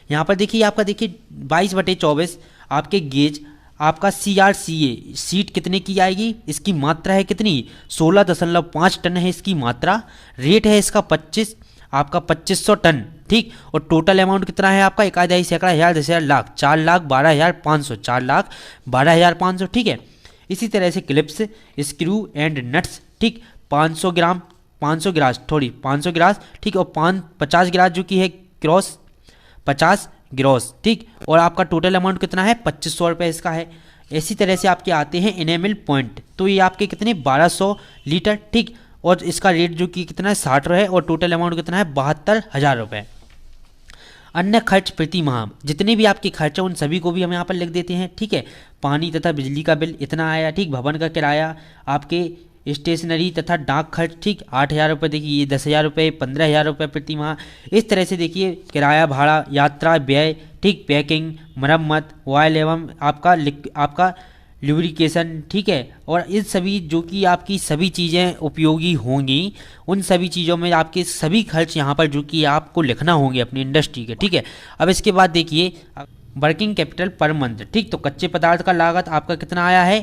यहाँ पर देखिए आपका देखिए 22/24 आपके गेज आपका CRCA सीट कितने की आएगी, इसकी मात्रा है कितनी 16.5 टन है इसकी मात्रा। रेट है इसका 2500 टन। ठीक। और टोटल अमाउंट कितना है आपका, 1 आधा सैकड़ा हज़ार 10,000 लाख, 4,12,500, 4,12,500, ठीक है। इसी तरह से क्लिप्स, स्क्रू एंड नट्स, ठीक, 500 ग्राम, 500 ग्रास, 500 ग्रास, ठीक। और 50 ग्रास जो कि है क्रॉस, 50 ग्रॉस, ठीक। और आपका टोटल अमाउंट कितना है, 2500 रुपये इसका है। इसी तरह से आपके आते हैं इनेमल पॉइंट, तो ये आपके कितने 1200 लीटर, ठीक। और इसका रेट जो कि कितना है 60 है, और टोटल अमाउंट कितना है 72,000 रुपये। अन्य खर्च प्रति माह, जितने भी आपके खर्च हैं उन सभी को भी हम यहाँ पर लिख देते हैं, ठीक है। पानी तथा बिजली का बिल इतना आया, ठीक। भवन का किराया, आपके स्टेशनरी तथा डाक खर्च, ठीक, 8,000 रुपये, देखिए ये 10,000 रुपये, 15,000 रुपये प्रति माह। इस तरह से देखिए किराया, भाड़ा, यात्रा व्यय, ठीक, पैकिंग, मरम्मत, ऑयल एवं आपका लुब्रिकेशन, ठीक है। और इन सभी जो कि आपकी सभी चीज़ें उपयोगी होंगी, उन सभी चीज़ों में आपके सभी खर्च यहाँ पर जो कि आपको लिखना होंगे अपनी इंडस्ट्री के, ठीक है। अब इसके बाद देखिए वर्किंग कैपिटल पर मंथ, ठीक। तो कच्चे पदार्थ का लागत आपका कितना आया है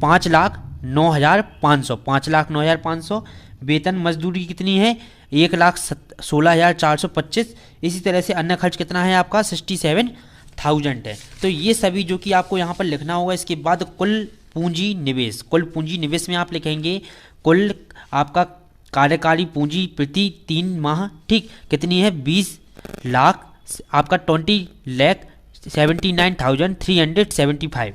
5,09,500, 5,09,500। वेतन मजदूरी कितनी है 1,16,425। इसी तरह से अन्य खर्च कितना है आपका 67,000 है। तो ये सभी जो कि आपको यहाँ पर लिखना होगा। इसके बाद कुल पूंजी निवेश, कुल पूंजी निवेश में आप लिखेंगे कुल आपका कार्यकारी पूंजी प्रति 3 माह, ठीक, कितनी है 20 लाख, आपका 20,79,375।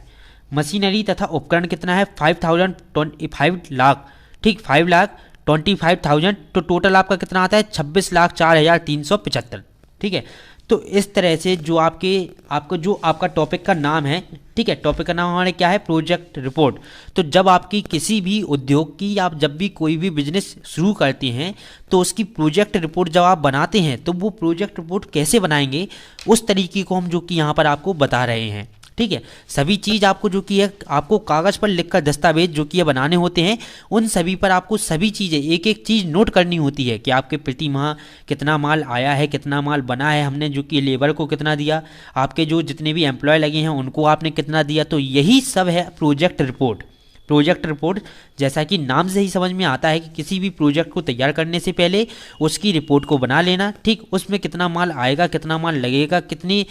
मशीनरी तथा उपकरण कितना है 5 लाख, ठीक, 5,25,000। तो टोटल आपका कितना आता है 26,04,375, ठीक है। तो इस तरह से जो आपका टॉपिक का नाम है, ठीक है, टॉपिक का नाम हमारे क्या है प्रोजेक्ट रिपोर्ट। तो जब आपकी किसी भी उद्योग की, आप जब भी कोई भी बिजनेस शुरू करते हैं तो उसकी प्रोजेक्ट रिपोर्ट जब आप बनाते हैं तो वो प्रोजेक्ट रिपोर्ट कैसे बनाएंगे उस तरीके को हम जो कि यहाँ पर आपको बता रहे हैं, ठीक है। सभी चीज़ आपको जो कि है आपको कागज़ पर लिखकर दस्तावेज जो कि ये बनाने होते हैं, उन सभी पर आपको सभी चीज़ें एक एक चीज़ नोट करनी होती है कि आपके प्रति माह कितना माल आया है, कितना माल बना है, हमने जो कि लेबर को कितना दिया, आपके जो जितने भी एम्प्लॉय लगे हैं उनको आपने कितना दिया। तो यही सब है प्रोजेक्ट रिपोर्ट। प्रोजेक्ट रिपोर्ट जैसा कि नाम से ही समझ में आता है कि किसी भी प्रोजेक्ट को तैयार करने से पहले उसकी रिपोर्ट को बना लेना, ठीक। उसमें कितना माल आएगा, कितना माल लगेगा, कितनी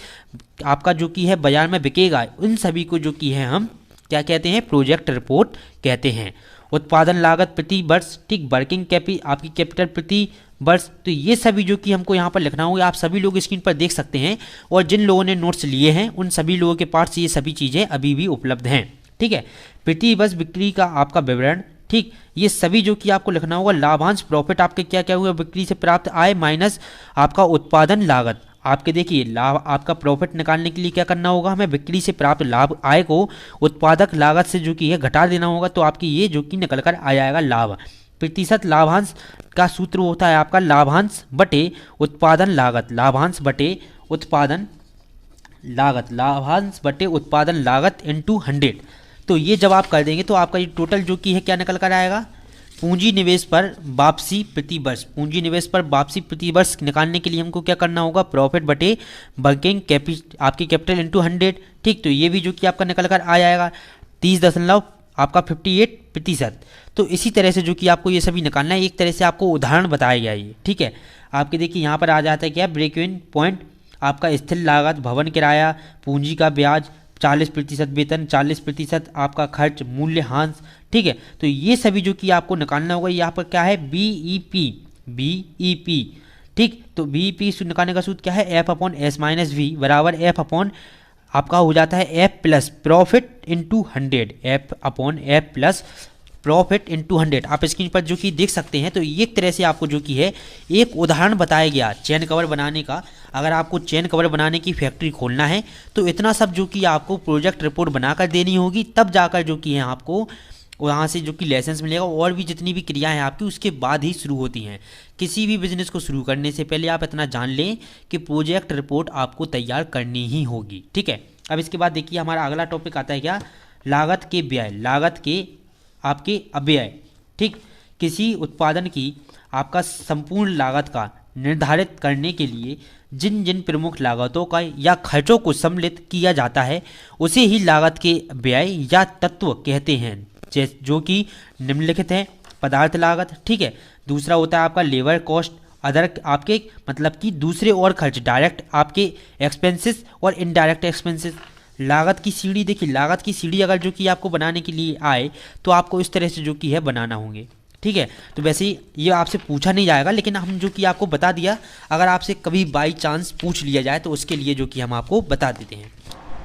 आपका जो कि है बाजार में बिकेगा, उन सभी को जो कि है हम क्या कहते हैं प्रोजेक्ट रिपोर्ट कहते हैं। उत्पादन लागत प्रति वर्ष, ठीक, वर्किंग आपकी कैपिटल प्रति वर्ष। तो ये सभी जो कि हमको यहाँ पर लिखना होगा, आप सभी लोग स्क्रीन पर देख सकते हैं। और जिन लोगों ने नोट्स लिए हैं उन सभी लोगों के पास ये सभी चीज़ें अभी भी उपलब्ध हैं, ठीक है। प्रति वर्ष बिक्री का आपका विवरण, ठीक, ये सभी जो कि आपको लिखना होगा। लाभांश प्रॉफिट आपके क्या क्या हुआ, बिक्री से प्राप्त आय माइनस आपका उत्पादन लागत। आपके देखिए लाभ, आपका प्रॉफिट निकालने के लिए क्या करना होगा, हमें बिक्री से प्राप्त लाभ आय को उत्पादक लागत से जो कि है घटा देना होगा। तो आपकी ये जो कि निकल कर आ जाएगा लाभ। प्रतिशत लाभांश का सूत्र होता है आपका लाभांश बटे उत्पादन लागत, लाभांश बटे उत्पादन लागत, लाभांश बटे उत्पादन लागत इंटू 100। तो ये जब आप कर देंगे तो आपका ये टोटल जो कि है क्या निकल कर आएगा, पूंजी निवेश पर वापसी प्रति वर्ष। पूंजी निवेश पर वापसी प्रति वर्ष निकालने के लिए हमको क्या करना होगा, प्रॉफिट बटे वर्किंग आपकी कैपिटल इंटू 100, ठीक। तो ये भी जो कि आपका निकल कर आ जाएगा 30.58%। तो इसी तरह से जो कि आपको ये सभी निकालना है, एक तरह से आपको उदाहरण बताया गया ये, ठीक है। आपके देखिए यहाँ पर आ जाता है क्या ब्रेक इवन पॉइंट, आपका स्थिर लागत, भवन किराया, पूंजी का ब्याज, 40% वेतन, 40% आपका खर्च, मूल्यह्रास, ठीक है। तो ये सभी जो कि आपको निकालना होगा। यहाँ पर क्या है बीईपी, ठीक। तो बीईपी निकालने का सूत्र क्या है, F/S-V बराबर F/ आपका हो जाता है F plus profit into 100, F/F plus profit into 100। आप स्क्रीन पर जो कि देख सकते हैं। तो एक तरह से आपको जो कि है एक उदाहरण बताया गया चेन कवर बनाने का। अगर आपको चेन कवर बनाने की फैक्ट्री खोलना है तो इतना सब जो कि आपको प्रोजेक्ट रिपोर्ट बनाकर देनी होगी, तब जाकर जो कि है आपको वहाँ से जो कि लाइसेंस मिलेगा। और भी जितनी भी क्रियाएं आपकी उसके बाद ही शुरू होती हैं। किसी भी बिजनेस को शुरू करने से पहले आप इतना जान लें कि प्रोजेक्ट रिपोर्ट आपको तैयार करनी ही होगी, ठीक है। अब इसके बाद देखिए हमारा अगला टॉपिक आता है क्या, लागत के व्यय, लागत के आपके अव्यय, ठीक। किसी उत्पादन की आपका संपूर्ण लागत का निर्धारित करने के लिए जिन जिन प्रमुख लागतों का या खर्चों को सम्मिलित किया जाता है उसे ही लागत के व्यय या तत्व कहते हैं, जो कि निम्नलिखित है। पदार्थ लागत, ठीक है। दूसरा होता है आपका लेबर कॉस्ट अदर आपके मतलब कि दूसरे और खर्च, डायरेक्ट आपके एक्सपेंसेस और इनडायरेक्ट एक्सपेंसेस। लागत की सीढ़ी, देखिए लागत की सीढ़ी अगर जो कि आपको बनाने के लिए आए तो आपको इस तरह से जो कि है बनाना होंगे, ठीक है। तो वैसे ही ये आपसे पूछा नहीं जाएगा, लेकिन हम जो कि आपको बता दिया, अगर आपसे कभी बाई चांस पूछ लिया जाए तो उसके लिए जो कि हम आपको बता देते हैं।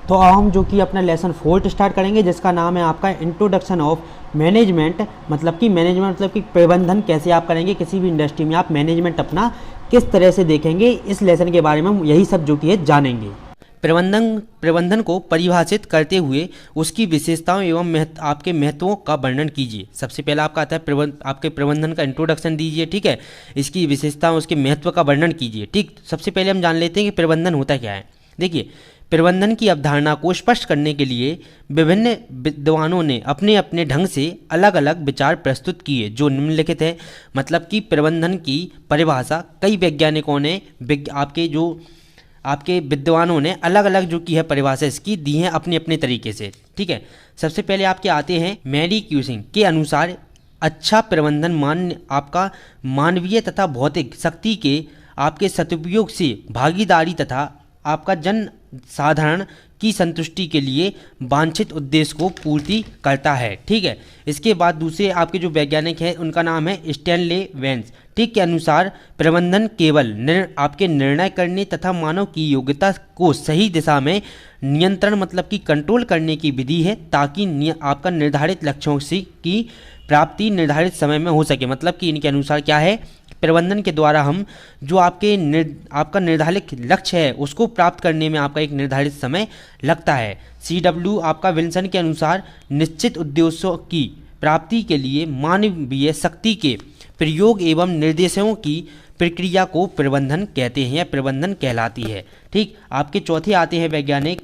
तो अब हम जो कि अपना लेसन 4 स्टार्ट करेंगे, जिसका नाम है आपका इंट्रोडक्शन ऑफ मैनेजमेंट, मतलब कि मैनेजमेंट मतलब कि प्रबंधन कैसे आप करेंगे, किसी भी इंडस्ट्री में आप मैनेजमेंट अपना किस तरह से देखेंगे, इस लेसन के बारे में हम यही सब जो कि है जानेंगे। प्रबंधन को परिभाषित करते हुए उसकी विशेषताओं एवं आपके महत्वों का वर्णन कीजिए। सबसे पहला आपका आता है आपके प्रबंधन का इंट्रोडक्शन दीजिए, ठीक है। इसकी विशेषताओं, उसके महत्व का वर्णन कीजिए, ठीक। सबसे पहले हम जान लेते हैं कि प्रबंधन होता क्या है। देखिए, प्रबंधन की अवधारणा को स्पष्ट करने के लिए विभिन्न विद्वानों ने अपने अपने ढंग से अलग अलग विचार प्रस्तुत किए, जो निम्नलिखित है। मतलब कि प्रबंधन की परिभाषा कई वैज्ञानिकों ने, आपके विद्वानों ने अलग अलग जो की है परिभाषा इसकी दी है अपने अपने तरीके से, ठीक है। सबसे पहले आपके आते हैं मैरी क्यूसिंग के अनुसार, अच्छा प्रबंधन आपका मानवीय तथा भौतिक शक्ति के आपके सदुपयोग से भागीदारी तथा आपका जन साधारण की संतुष्टि के लिए वांछित उद्देश्य को पूर्ति करता है, ठीक है। इसके बाद दूसरे आपके जो वैज्ञानिक हैं उनका नाम है स्टैनले वेंस, ठीक, के अनुसार प्रबंधन केवल आपके निर्णय करने तथा मानव की योग्यता को सही दिशा में नियंत्रण मतलब कि कंट्रोल करने की विधि है, ताकि आपका निर्धारित लक्ष्यों की प्राप्ति निर्धारित समय में हो सके। मतलब कि इनके अनुसार क्या है, प्रबंधन के द्वारा हम जो आपका निर्धारित लक्ष्य है उसको प्राप्त करने में आपका एक निर्धारित समय लगता है। CW आपका विल्सन के अनुसार निश्चित उद्देश्यों की प्राप्ति के लिए मानवीय शक्ति के प्रयोग एवं निर्देशों की प्रक्रिया को प्रबंधन कहते हैं या प्रबंधन कहलाती है, ठीक। आपके चौथे आते हैं वैज्ञानिक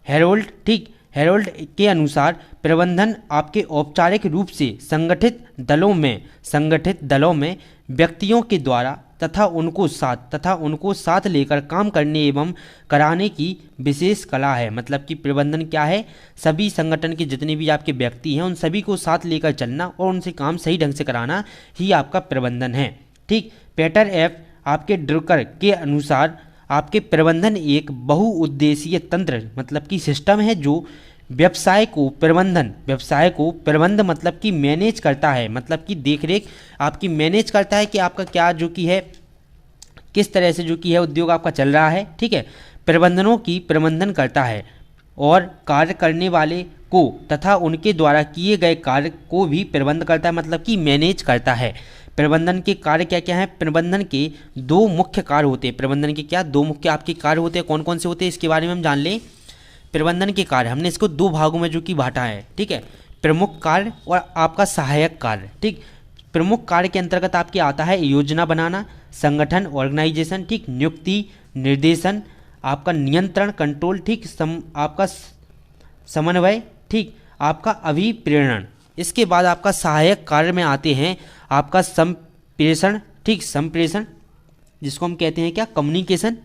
हेरोल्ड, ठीक। हेरोल्ड के अनुसार प्रबंधन आपके औपचारिक रूप से संगठित दलों में व्यक्तियों के द्वारा तथा उनको साथ लेकर काम करने एवं कराने की विशेष कला है। मतलब कि प्रबंधन क्या है, सभी संगठन के जितने भी आपके व्यक्ति हैं उन सभी को साथ लेकर चलना और उनसे काम सही ढंग से कराना ही आपका प्रबंधन है, ठीक। पीटर एफ आपके ड्रुकर के अनुसार आपके प्रबंधन एक बहुउद्देशीय तंत्र मतलब कि सिस्टम है जो व्यवसाय को प्रबंध मतलब कि मैनेज करता है, मतलब कि देखरेख आपकी मैनेज करता है कि आपका क्या जो कि है किस तरह से जो कि है उद्योग आपका चल रहा है, ठीक है। प्रबंधनों की प्रबंधन करता है और कार्य करने वाले को तथा उनके द्वारा किए गए कार्य को भी प्रबंध करता है, मतलब कि मैनेज करता है। प्रबंधन के कार्य क्या क्या हैं, प्रबंधन के दो मुख्य कार्य होते हैं। प्रबंधन के क्या दो मुख्य आपके कार्य होते हैं, कौन कौन से होते हैं इसके बारे में हम जान लें। प्रबंधन के कार्य हमने इसको दो भागों में जो कि बांटा है, ठीक है। प्रमुख कार्य और आपका सहायक कार्य, ठीक। प्रमुख कार्य के अंतर्गत आपके आता है योजना बनाना, संगठन ऑर्गेनाइजेशन, ठीक, नियुक्ति निर्देशन, आपका नियंत्रण कंट्रोल, ठीक, आपका समन्वय, ठीक, आपका अभिप्रेरण। इसके बाद आपका सहायक कार्य में आते हैं आपका संप्रेषण, ठीक, संप्रेषण जिसको हम कहते हैं क्या कम्युनिकेशन,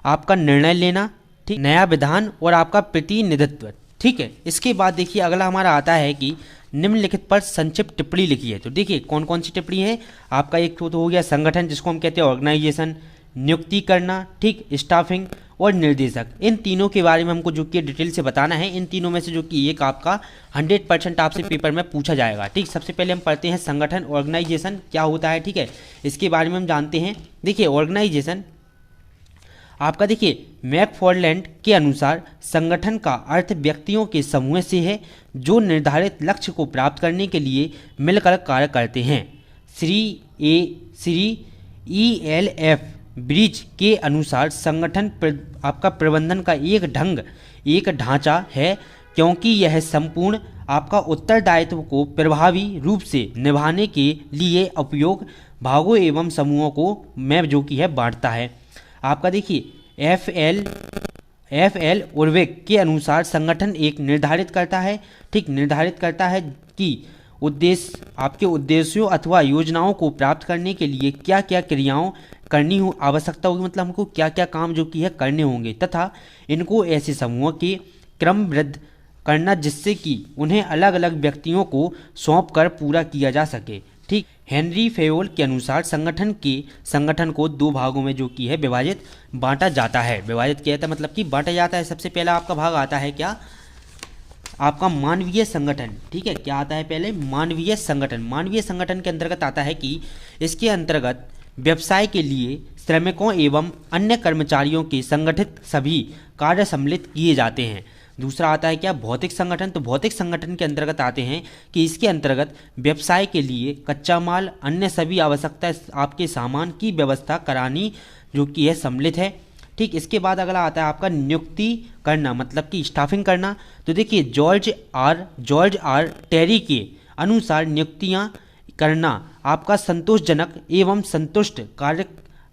आपका निर्णय लेना, ठीक, नया विधान और आपका प्रतिनिधित्व, ठीक है। इसके बाद देखिए अगला हमारा आता है कि निम्नलिखित पर संक्षिप्त टिप्पणी लिखी है। तो देखिए कौन कौन सी टिप्पणी है, आपका एक तो हो गया संगठन जिसको हम कहते हैं ऑर्गेनाइजेशन, नियुक्ति करना, ठीक, स्टाफिंग और निर्देशक। इन तीनों के बारे में हमको जो कि डिटेल से बताना है। इन तीनों में से जो कि एक आपका 100% आपसे पेपर में पूछा जाएगा, ठीक। सबसे पहले हम पढ़ते हैं संगठन ऑर्गेनाइजेशन क्या होता है, ठीक है, इसके बारे में हम जानते हैं। देखिए ऑर्गेनाइजेशन आपका देखिए मैकफॉर्लैंड के अनुसार संगठन का अर्थ व्यक्तियों के समूह से है जो निर्धारित लक्ष्य को प्राप्त करने के लिए मिलकर कार्य करते हैं। श्री ELF ब्रिज के अनुसार संगठन आपका प्रबंधन का एक ढांचा है क्योंकि यह संपूर्ण आपका उत्तरदायित्व को प्रभावी रूप से निभाने के लिए उपयोग भागों एवं समूहों को में जो कि है बांटता है। आपका देखिए FL उर्विक के अनुसार संगठन एक निर्धारित करता है, ठीक, निर्धारित करता है कि आपके उद्देश्यों अथवा योजनाओं को प्राप्त करने के लिए क्या क्या क्रियाओं करनी हो आवश्यकता होगी, मतलब हमको क्या क्या काम जो कि है करने होंगे तथा इनको ऐसे समूहों के क्रमबद्ध करना जिससे कि उन्हें अलग अलग व्यक्तियों को सौंप कर पूरा किया जा सके, ठीक। हेनरी फेयोल के अनुसार संगठन को दो भागों में जो कि है विभाजित बांटा जाता है। विभाजित किया जाता है मतलब कि बांटा जाता है। सबसे पहला आपका भाग आता है क्या, आपका मानवीय संगठन। ठीक है, क्या आता है पहले, मानवीय संगठन। मानवीय संगठन के अंतर्गत आता है कि इसके अंतर्गत व्यवसाय के लिए श्रमिकों एवं अन्य कर्मचारियों के संगठित सभी कार्य सम्मिलित किए जाते हैं। दूसरा आता है क्या, भौतिक संगठन। तो भौतिक संगठन के अंतर्गत आते हैं कि इसके अंतर्गत व्यवसाय के लिए कच्चा माल, अन्य सभी आवश्यकता आपके सामान की व्यवस्था करानी जो कि है सम्मिलित है। ठीक, इसके बाद अगला आता है आपका नियुक्ति करना, मतलब कि स्टाफिंग करना। तो देखिए जॉर्ज आर टेरी के अनुसार नियुक्तियां करना आपका संतोषजनक एवं संतुष्ट कार्य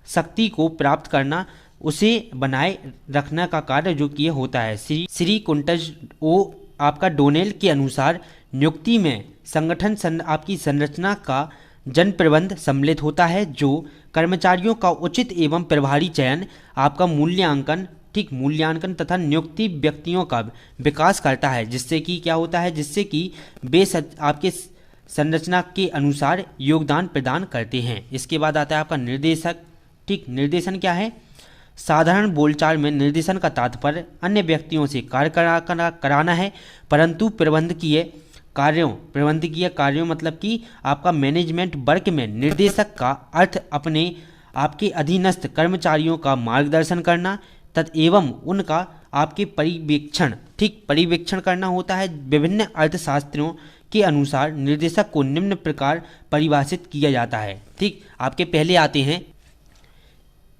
शक्ति को प्राप्त करना, उसे बनाए रखने का कार्य जो कि होता है। श्री कुंटज ओ आपका डोनेल के अनुसार नियुक्ति में संगठन आपकी संरचना का जन प्रबंध सम्मिलित होता है, जो कर्मचारियों का उचित एवं प्रभावी चयन, आपका मूल्यांकन, ठीक, मूल्यांकन तथा नियुक्ति व्यक्तियों का विकास करता है, जिससे कि क्या होता है, जिससे कि वे आपके संरचना के अनुसार योगदान प्रदान करते हैं। इसके बाद आता है आपका निर्देशक। ठीक, निर्देशन क्या है, साधारण बोलचाल में निर्देशन का तात्पर्य अन्य व्यक्तियों से कार्य कराना है, परंतु प्रबंधकीय कार्यों मतलब कि आपका मैनेजमेंट वर्क में निर्देशक का अर्थ आपके अधीनस्थ कर्मचारियों का मार्गदर्शन करना एवं उनका आपके परिवेक्षण करना होता है। विभिन्न अर्थशास्त्रियों के अनुसार निर्देशक को निम्न प्रकार परिभाषित किया जाता है। ठीक, आपके पहले आते हैं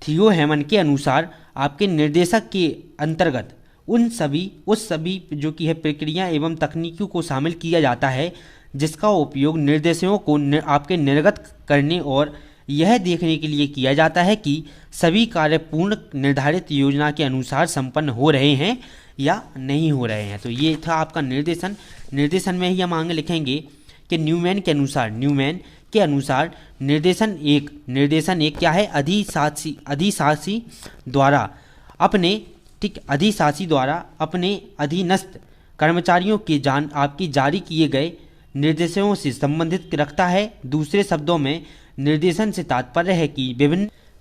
थियो हेमन के अनुसार आपके निर्देशक के अंतर्गत उस सभी जो कि है प्रक्रिया एवं तकनीकों को शामिल किया जाता है, जिसका उपयोग निर्देशों को आपके निर्गत करने और यह देखने के लिए किया जाता है कि सभी कार्य पूर्ण निर्धारित योजना के अनुसार संपन्न हो रहे हैं या नहीं हो रहे हैं। तो ये था आपका निर्देशन। निर्देशन में ही हम आगे लिखेंगे कि न्यूमैन के अनुसार निर्देशन एक क्या है, अधिशासी द्वारा अपने अधीनस्थ कर्मचारियों के आपकी जारी किए गए निर्देशों से संबंधित रखता है। दूसरे शब्दों में निर्देशन से तात्पर्य है कि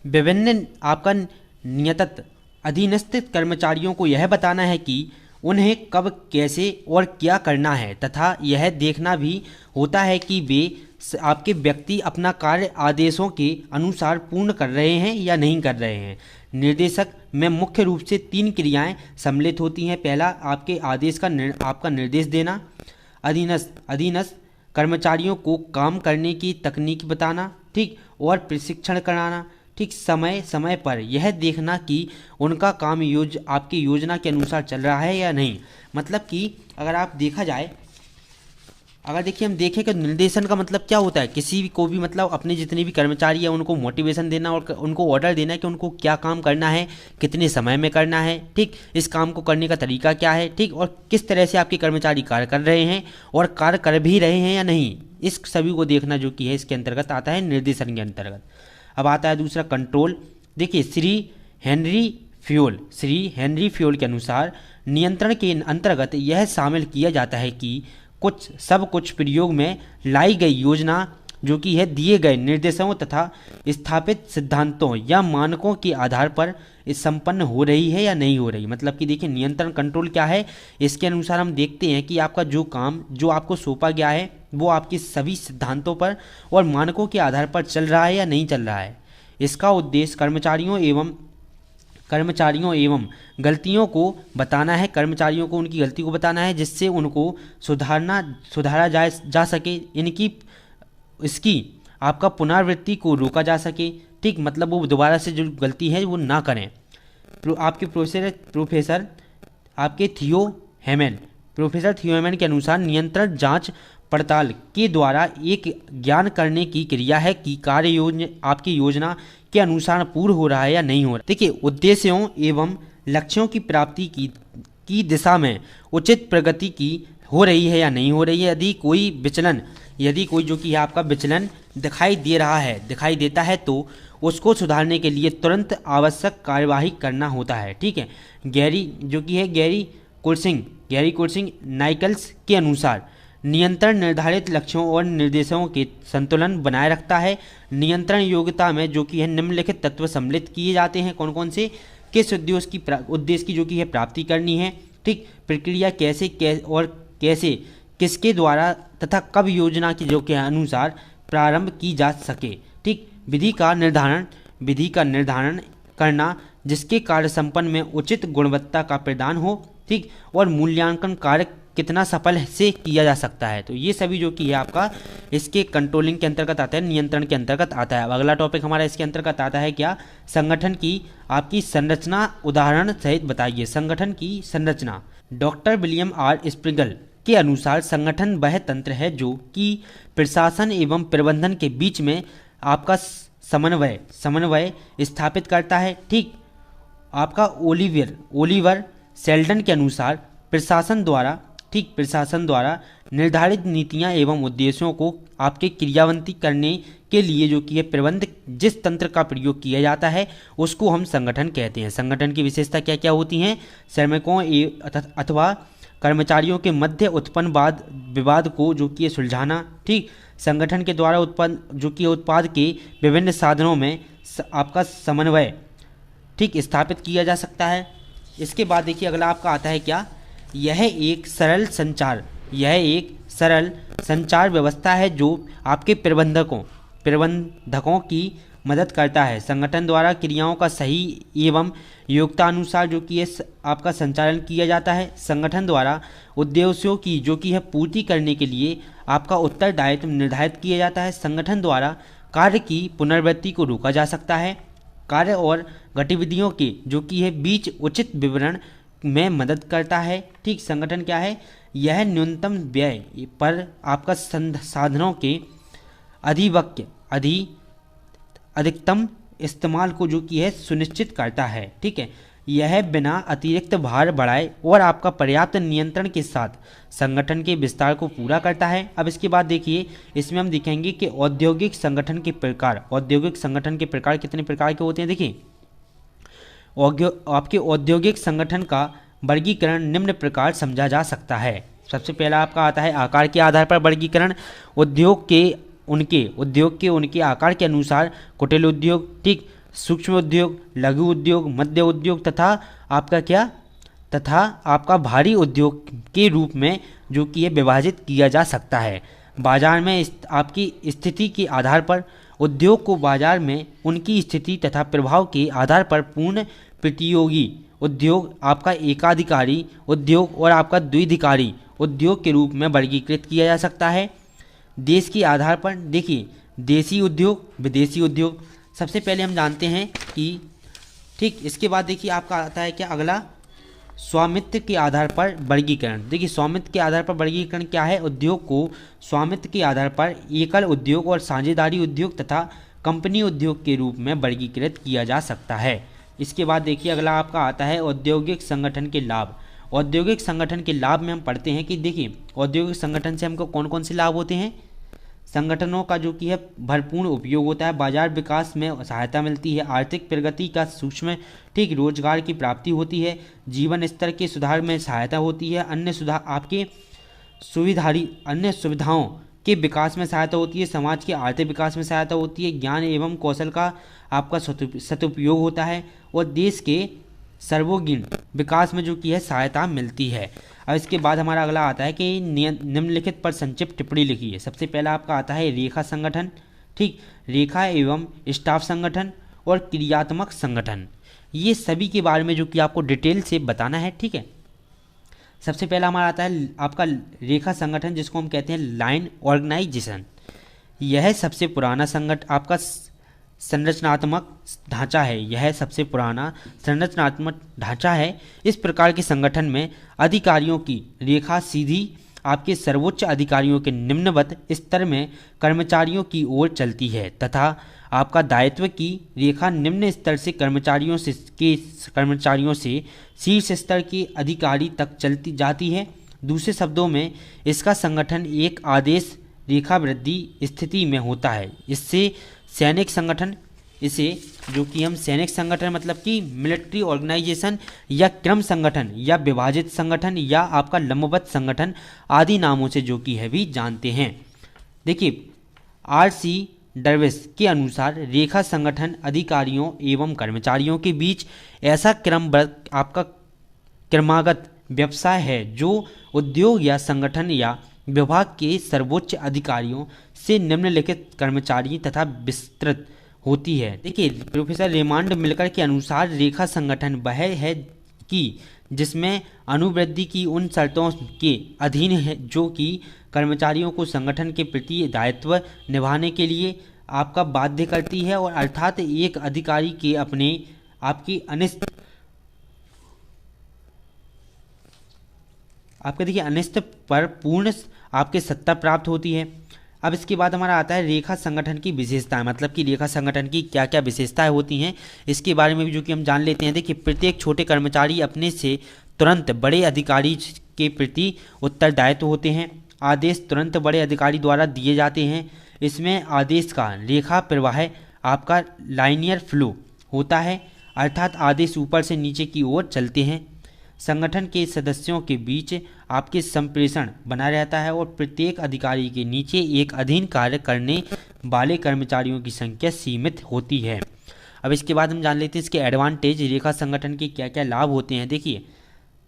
विभिन्न आपका नियत अधीनस्थ कर्मचारियों को यह बताना है कि उन्हें कब, कैसे और क्या करना है, तथा यह देखना भी होता है कि वे आपके व्यक्ति अपना कार्य आदेशों के अनुसार पूर्ण कर रहे हैं या नहीं कर रहे हैं। निर्देशक में मुख्य रूप से 3 क्रियाएं सम्मिलित होती हैं। पहला, आपके आदेश का आपका निर्देश देना, अधीनस्थ कर्मचारियों को काम करने की तकनीक बताना, ठीक, और प्रशिक्षण कराना, ठीक, समय पर यह देखना कि उनका काम आपकी योजना के अनुसार चल रहा है या नहीं। मतलब कि अगर हम देखें कि निर्देशन का मतलब क्या होता है, किसी को भी मतलब अपने जितने भी कर्मचारी हैं उनको मोटिवेशन देना और उनको ऑर्डर देना कि उनको क्या काम करना है, कितने समय में करना है, ठीक, इस काम को करने का तरीका क्या है, ठीक, और किस तरह से आपके कर्मचारी कार्य कर रहे हैं और कार्य कर भी रहे हैं या नहीं, इस सभी को देखना जो कि है इसके अंतर्गत आता है, निर्देशन के अंतर्गत। अब आता है दूसरा, कंट्रोल। देखिए श्री हेनरी फ्योल के अनुसार नियंत्रण के अंतर्गत यह शामिल किया जाता है कि सब कुछ प्रयोग में लाई गई योजना जो कि है दिए गए निर्देशों तथा स्थापित सिद्धांतों या मानकों के आधार पर संपन्न हो रही है या नहीं हो रही। मतलब कि देखिए नियंत्रण, कंट्रोल क्या है, इसके अनुसार हम देखते हैं कि आपका जो काम जो आपको सौंपा गया है वो आपके सभी सिद्धांतों पर और मानकों के आधार पर चल रहा है या नहीं चल रहा है। इसका उद्देश्य कर्मचारियों एवं गलतियों को बताना है, कर्मचारियों को उनकी गलती को बताना है, जिससे उनको सुधारा जा सके, इसकी आपका पुनरावृत्ति को रोका जा सके, ठीक, मतलब वो दोबारा से जो गलती है वो ना करें। आपके प्रोफेसर थियो हेमन के अनुसार नियंत्रण जांच पड़ताल के द्वारा एक ज्ञान करने की क्रिया है कि आपकी योजना के अनुसार पूर्ण हो रहा है या नहीं हो रहा। देखिए उद्देश्यों एवं लक्ष्यों की प्राप्ति की दिशा में उचित प्रगति की हो रही है या नहीं हो रही है। यदि कोई जो कि आपका विचलन दिखाई देता है तो उसको सुधारने के लिए तुरंत आवश्यक कार्यवाही करना होता है, ठीक है। गैरी कुर्सिंग नाइकल्स के अनुसार नियंत्रण निर्धारित लक्ष्यों और निर्देशों के संतुलन बनाए रखता है। नियंत्रण योग्यता में जो कि है निम्नलिखित तत्व सम्मिलित किए जाते हैं, कौन कौन से, किस उद्देश्य की जो कि है प्राप्ति करनी है, ठीक, प्रक्रिया कैसे किसके द्वारा तथा कब योजना की जो के अनुसार प्रारंभ की जा सके, ठीक, विधि का निर्धारण करना जिसके कार्य संपन्न में उचित गुणवत्ता का प्रदान हो, ठीक, और मूल्यांकन कार्य कितना सफल से किया जा सकता है। तो ये सभी जो कि है आपका इसके कंट्रोलिंग के अंतर्गत आता है, नियंत्रण के अंतर्गत आता है। अब अगला टॉपिक हमारा इसके अंतर्गत आता है क्या, संगठन की आपकी संरचना उदाहरण सहित बताइए। संगठन की संरचना। डॉक्टर विलियम आर स्प्रिगल के अनुसार संगठन वह तंत्र है जो कि प्रशासन एवं प्रबंधन के बीच में आपका समन्वय स्थापित करता है, ठीक। आपका ओलिवर सेल्डन के अनुसार प्रशासन द्वारा निर्धारित नीतियां एवं उद्देश्यों को आपके क्रियान्वित करने के लिए जो कि है प्रबंध जिस तंत्र का प्रयोग किया जाता है उसको हम संगठन कहते हैं। संगठन की विशेषता क्या क्या होती हैं, श्रमिकों अथवा कर्मचारियों के मध्य उत्पन्न विवाद को जो कि सुलझाना, ठीक, संगठन के द्वारा उत्पन्न जो कि उत्पाद के विभिन्न साधनों में आपका समन्वय, ठीक, स्थापित किया जा सकता है। इसके बाद देखिए अगला आपका आता है क्या, यह एक सरल संचार व्यवस्था है जो आपके प्रबंधकों की मदद करता है। संगठन द्वारा क्रियाओं का सही एवं योग्यतानुसार जो कि आपका संचालन किया जाता है। संगठन द्वारा उद्देश्यों की जो कि है पूर्ति करने के लिए आपका उत्तरदायित्व निर्धारित किया जाता है। संगठन द्वारा कार्य की पुनरावृत्ति को रोका जा सकता है। कार्य और गतिविधियों के जो कि है बीच उचित विवरण में मदद करता है, ठीक। संगठन क्या है, यह न्यूनतम व्यय पर आपका साधनों के अधिकतम इस्तेमाल को जो कि है सुनिश्चित करता है, ठीक है। यह बिना अतिरिक्त भार बढ़ाए और आपका पर्याप्त नियंत्रण के साथ संगठन के विस्तार को पूरा करता है। अब इसके बाद देखिए इसमें हम दिखेंगे कि औद्योगिक संगठन के प्रकार कितने प्रकार के होते हैं। देखिए आपके औद्योगिक संगठन का वर्गीकरण निम्न प्रकार समझा जा सकता है। सबसे पहला आपका आता है आकार के आधार पर वर्गीकरण। उद्योग के उनके आकार के अनुसार कुटीर उद्योग, ठीक, सूक्ष्म उद्योग, लघु उद्योग, मध्य उद्योग तथा आपका भारी उद्योग के रूप में जो कि ये विभाजित किया जा सकता है। बाजार में आपकी स्थिति के आधार पर उद्योग को बाजार में उनकी स्थिति तथा प्रभाव के आधार पर पूर्ण प्रतियोगी उद्योग, आपका एकाधिकारी उद्योग और आपका द्विधिकारी उद्योग के रूप में वर्गीकृत किया जा सकता है। देश के आधार पर देखिए देसी उद्योग, विदेशी उद्योग। सबसे पहले हम जानते हैं कि, ठीक, इसके बाद देखिए आपका आता है क्या अगला, स्वामित्व के आधार पर वर्गीकरण। देखिए स्वामित्व के आधार पर वर्गीकरण क्या है, उद्योग को स्वामित्व के आधार पर एकल उद्योग और साझेदारी उद्योग तथा कंपनी उद्योग के रूप में वर्गीकृत किया जा सकता है। इसके बाद देखिए अगला आपका आता है औद्योगिक संगठन के लाभ। औद्योगिक संगठन के लाभ में हम पढ़ते हैं कि देखिए औद्योगिक संगठन से हमको कौन कौन से लाभ होते हैं। संगठनों का जो कि है भरपूर उपयोग होता है, बाजार विकास में सहायता मिलती है, आर्थिक प्रगति का सूक्ष्म, ठीक, रोजगार की प्राप्ति होती है, जीवन स्तर के सुधार में सहायता होती है, अन्य सुविधाओं के विकास में सहायता होती है, समाज के आर्थिक विकास में सहायता होती है, ज्ञान एवं कौशल का आपका सदुपयोग होता है और देश के सर्वोगीण विकास में जो कि है सहायता मिलती है। अब इसके बाद हमारा अगला आता है कि निम्नलिखित पर संक्षिप्त टिप्पणी लिखिए। सबसे पहला आपका आता है रेखा संगठन, ठीक, रेखा एवं स्टाफ संगठन और क्रियात्मक संगठन। ये सभी के बारे में जो कि आपको डिटेल से बताना है, ठीक है। सबसे पहला हमारा आता है आपका रेखा संगठन, जिसको हम कहते हैं लाइन ऑर्गेनाइजेशन। यह सबसे पुराना आपका संरचनात्मक ढांचा है। यह सबसे पुराना संरचनात्मक ढांचा है। इस प्रकार के संगठन में अधिकारियों की रेखा सीधी आपके सर्वोच्च अधिकारियों के निम्नवत स्तर में कर्मचारियों की ओर चलती है तथा आपका दायित्व की रेखा निम्न स्तर से कर्मचारियों से शीर्ष स्तर के अधिकारी तक चलती जाती है। दूसरे शब्दों में इसका संगठन एक आदेश रेखा वृद्धि स्थिति में होता है। इससे सैनिक संगठन इसे जो कि हम सैनिक संगठन मतलब कि मिलिट्री ऑर्गेनाइजेशन या क्रम संगठन या विभाजित संगठन या आपका लंबवत संगठन आदि नामों से जो कि है भी जानते हैं। देखिए आर.सी. डर्विस के अनुसार रेखा संगठन अधिकारियों एवं कर्मचारियों के बीच ऐसा आपका क्रमागत व्यवसाय है जो उद्योग या संगठन या विभाग के सर्वोच्च अधिकारियों से निम्नलिखित कर्मचारी तथा विस्तृत होती है। देखिए प्रोफेसर रेमांड मिलकर के अनुसार रेखा संगठन वह है कि जिसमें अनुवृत्ति की उन शर्तों के अधीन है जो कि कर्मचारियों को संगठन के प्रति दायित्व निभाने के लिए आपका बाध्य करती है, और अर्थात एक अधिकारी के अपने आपकी अनिष्ट पर पूर्ण आपके सत्ता प्राप्त होती है। अब इसके बाद हमारा आता है रेखा संगठन की विशेषताएं, मतलब कि रेखा संगठन की क्या क्या विशेषताएं होती हैं इसके बारे में भी जो कि हम जान लेते हैं। देखिए प्रत्येक छोटे कर्मचारी अपने से तुरंत बड़े अधिकारी के प्रति उत्तरदायित्व होते हैं। आदेश तुरंत बड़े अधिकारी द्वारा दिए जाते हैं। इसमें आदेश का रेखा प्रवाह आपका लाइनियर फ्लो होता है, अर्थात आदेश ऊपर से नीचे की ओर चलते हैं। संगठन के सदस्यों के बीच आपके संप्रेषण बना रहता है और प्रत्येक अधिकारी के नीचे एक अधीन कार्य करने वाले कर्मचारियों की संख्या सीमित होती है। अब इसके बाद हम जान लेते हैं इसके एडवांटेज, रेखा संगठन के क्या क्या लाभ होते हैं। देखिए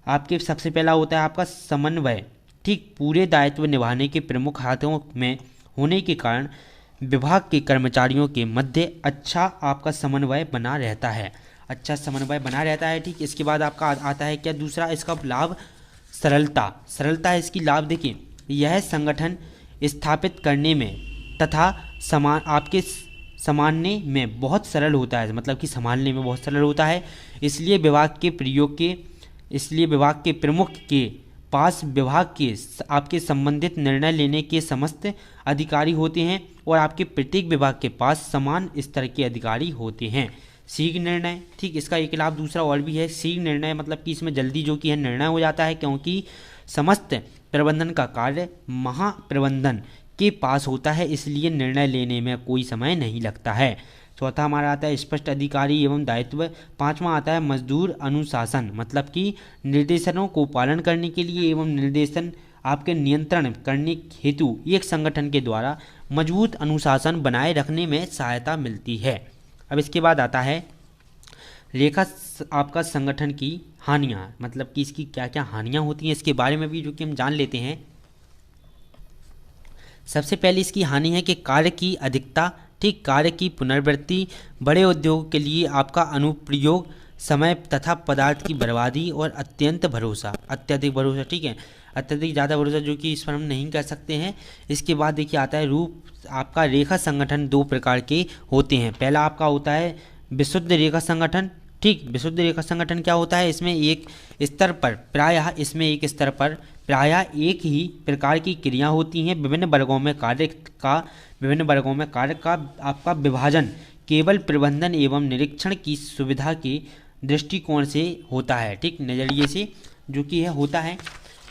आपके सबसे पहला होता है आपका समन्वय। ठीक, पूरे दायित्व निभाने के प्रमुख हाथों में होने के कारण विभाग के कर्मचारियों के मध्य अच्छा आपका समन्वय बना रहता है, अच्छा समन्वय बना रहता है। ठीक, इसके बाद आपका आता है क्या दूसरा इसका लाभ, सरलता है इसकी लाभ। देखिए यह संगठन स्थापित करने में तथा आपके सामान्य में बहुत सरल होता है, मतलब कि संभालने में बहुत सरल होता है। इसलिए विभाग के प्रमुख के पास विभाग के आपके संबंधित निर्णय लेने के समस्त अधिकारी होते हैं और आपके प्रत्येक विभाग के पास समान स्तर के अधिकारी होते हैं। शीघ्र निर्णय, ठीक, इसका एक लाभ दूसरा और भी है, शीघ्र निर्णय मतलब कि इसमें जल्दी जो कि है निर्णय हो जाता है, क्योंकि समस्त प्रबंधन का कार्य महाप्रबंधन के पास होता है, इसलिए निर्णय लेने में कोई समय नहीं लगता है। चौथा हमारा आता है स्पष्ट अधिकारी एवं दायित्व। पांचवा आता है मजदूर अनुशासन, मतलब कि निर्देशनों को पालन करने के लिए एवं निर्देशन आपके नियंत्रण करने हेतु एक संगठन के द्वारा मजबूत अनुशासन बनाए रखने में सहायता मिलती है। अब इसके बाद आता है रेखा आपका संगठन की हानियां, मतलब कि इसकी क्या क्या हानियां होती हैं इसके बारे में भी जो कि हम जान लेते हैं। सबसे पहले इसकी हानि है कि कार्य की अधिकता, ठीक, कार्य की पुनरावृत्ति, बड़े उद्योग के लिए आपका अनुप्रयोग, समय तथा पदार्थ की बर्बादी और अत्यधिक भरोसा, ठीक है, अत्यधिक ज़्यादा भरोसा जो कि इस पर हम नहीं कर सकते हैं। इसके बाद देखिए आता है रूप, आपका रेखा संगठन दो प्रकार के होते हैं। पहला आपका होता है विशुद्ध रेखा संगठन। ठीक, विशुद्ध रेखा संगठन क्या होता है, इसमें एक स्तर पर प्रायः एक ही प्रकार की क्रिया होती हैं। विभिन्न वर्गों में कार्य का आपका विभाजन केवल प्रबंधन एवं निरीक्षण की सुविधा के दृष्टिकोण से होता है, ठीक, नज़रिए से जो कि है होता है।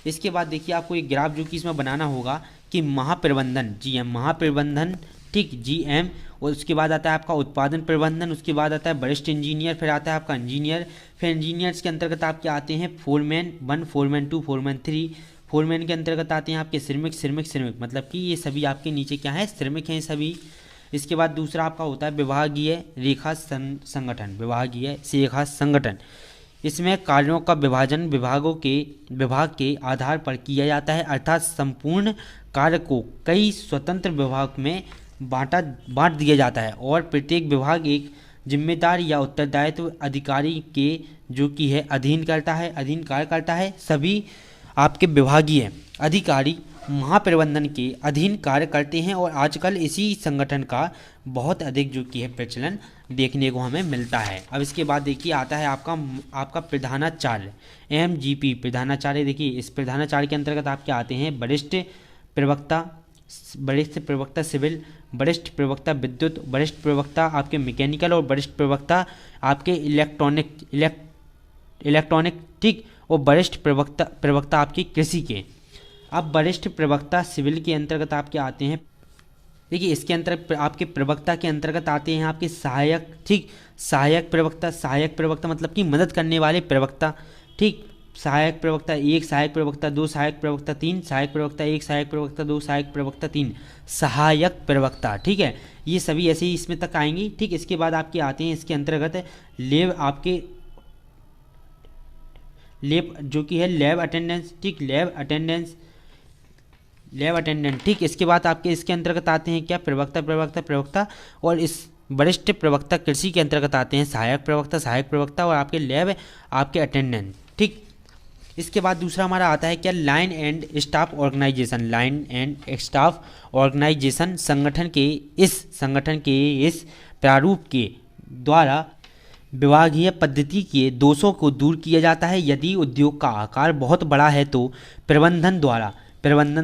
इसके बाद देखिए आपको एक ग्राफ जो कि इसमें बनाना होगा कि महाप्रबंधन महाप्रबंधन, ठीक, GM, और उसके बाद आता है आपका उत्पादन प्रबंधन, उसके बाद आता है वरिष्ठ इंजीनियर, फिर आता है आपका इंजीनियर, फिर इंजीनियर्स के अंतर्गत आपके आते हैं फोरमैन 1, फोरमैन 2, फोरमैन 3, फोरमैन के अंतर्गत आते हैं आपके श्रमिक, मतलब कि ये सभी आपके नीचे क्या है, श्रमिक हैं सभी। इसके बाद दूसरा आपका होता है विभागीय रेखा संगठन। इसमें कार्यों का विभाजन विभाग के आधार पर किया जाता है, अर्थात संपूर्ण कार्य को कई स्वतंत्र विभाग में बांट दिया जाता है और प्रत्येक विभाग एक जिम्मेदार या उत्तरदायित्व अधिकारी के जो कि है अधीन कार्य करता है। सभी आपके विभागीय अधिकारी महाप्रबंधन के अधीन कार्य करते हैं और आजकल इसी संगठन का बहुत अधिक जो कि है प्रचलन देखने को हमें मिलता है। अब इसके बाद देखिए आता है आपका प्रधानाचार्य, MGP प्रधानाचार्य। देखिए इस प्रधानाचार्य के अंतर्गत आपके आते हैं वरिष्ठ प्रवक्ता सिविल, वरिष्ठ प्रवक्ता विद्युत, वरिष्ठ प्रवक्ता आपके मैकेनिकल और वरिष्ठ प्रवक्ता आपके इलेक्ट्रॉनिक, ठीक, और वरिष्ठ प्रवक्ता आपके कृषि के। अब वरिष्ठ प्रवक्ता सिविल के अंतर्गत आपके आते हैं देखिए इसके अंतर्गत आपके प्रवक्ता के अंतर्गत आते हैं आपके सहायक, ठीक, सहायक प्रवक्ता। सहायक प्रवक्ता मतलब कि मदद करने वाले प्रवक्ता, ठीक। सहायक प्रवक्ता 1, सहायक प्रवक्ता 2, सहायक प्रवक्ता 3, सहायक प्रवक्ता 1, सहायक प्रवक्ता 2, सहायक प्रवक्ता 3, सहायक प्रवक्ता, ठीक है। ये सभी ऐसे ही इसमें तक आएंगी, ठीक। इसके बाद आपके आते हैं इसके अंतर्गत लेब, आपके लेब जो कि है लैब अटेंडेंस, ठीक, लैब अटेंडेंस, लैब अटेंडेंट, ठीक। इसके बाद आपके इसके अंतर्गत आते हैं क्या, प्रवक्ता प्रवक्ता प्रवक्ता, और इस वरिष्ठ प्रवक्ता कृषि के अंतर्गत आते हैं सहायक प्रवक्ता, सहायक प्रवक्ता और आपके लैब आपके अटेंडेंट, ठीक। इसके बाद दूसरा हमारा आता है क्या, line and staff organisation. Line and staff organisation संगठन के इस प्रारूप के द्वारा विभागीय पद्धति के दोषों को दूर किया जाता है। यदि उद्योग का आकार बहुत बड़ा है तो प्रबंधन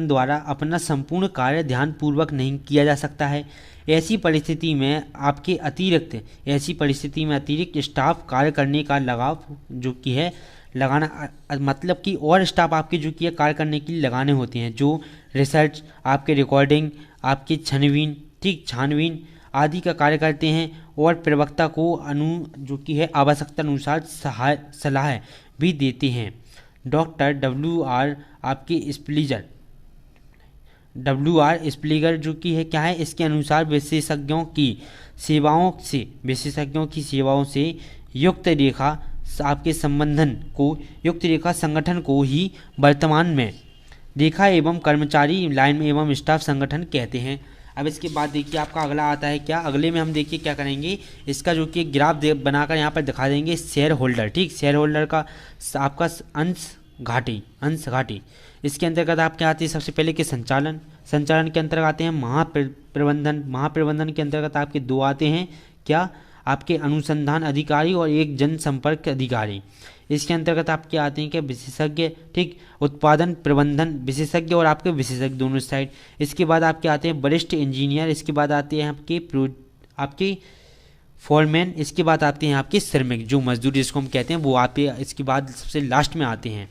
द्वारा अपना संपूर्ण कार्य ध्यानपूर्वक नहीं किया जा सकता है। ऐसी परिस्थिति में अतिरिक्त स्टाफ कार्य करने का लगाव जो कि है लगाना, मतलब कि और स्टाफ आपके जो कि है कार्य करने के लिए लगाने होते हैं, जो रिसर्च, आपके रिकॉर्डिंग, आपकी छानबीन आदि का कार्य करते हैं, और प्रवक्ता को जो कि है आवश्यकता अनुसार सलाह भी देते हैं। डॉक्टर WR स्प्लीगर जो कि है क्या है, इसके अनुसार विशेषज्ञों की सेवाओं से युक्त रेखा संगठन को ही वर्तमान में रेखा एवं कर्मचारी लाइन एवं स्टाफ संगठन कहते हैं। अब इसके बाद देखिए आपका अगला आता है क्या, अगले में हम देखिए क्या करेंगे, इसका जो कि ग्राफ बनाकर यहाँ पर दिखा देंगे शेयर होल्डर, ठीक। शेयर होल्डर का आपका अंश घाटी। इसके अंतर्गत आपके आते हैं सबसे पहले के संचालन के अंतर्गत आते हैं महाप्रबंधन के अंतर्गत आपके 2 आते हैं क्या, आपके अनुसंधान अधिकारी और एक जनसंपर्क अधिकारी। इसके अंतर्गत आपके आते हैं क्या, विशेषज्ञ, ठीक, उत्पादन प्रबंधन विशेषज्ञ और आपके विशेषज्ञ दोनों साइड। इसके बाद आपके आते हैं वरिष्ठ इंजीनियर। इसके बाद आते हैं आपके फॉरमैन। इसके बाद आते हैं आपके श्रमिक, जो मजदूर जिसको हम कहते हैं वो आपके इसके बाद सबसे लास्ट में आते हैं।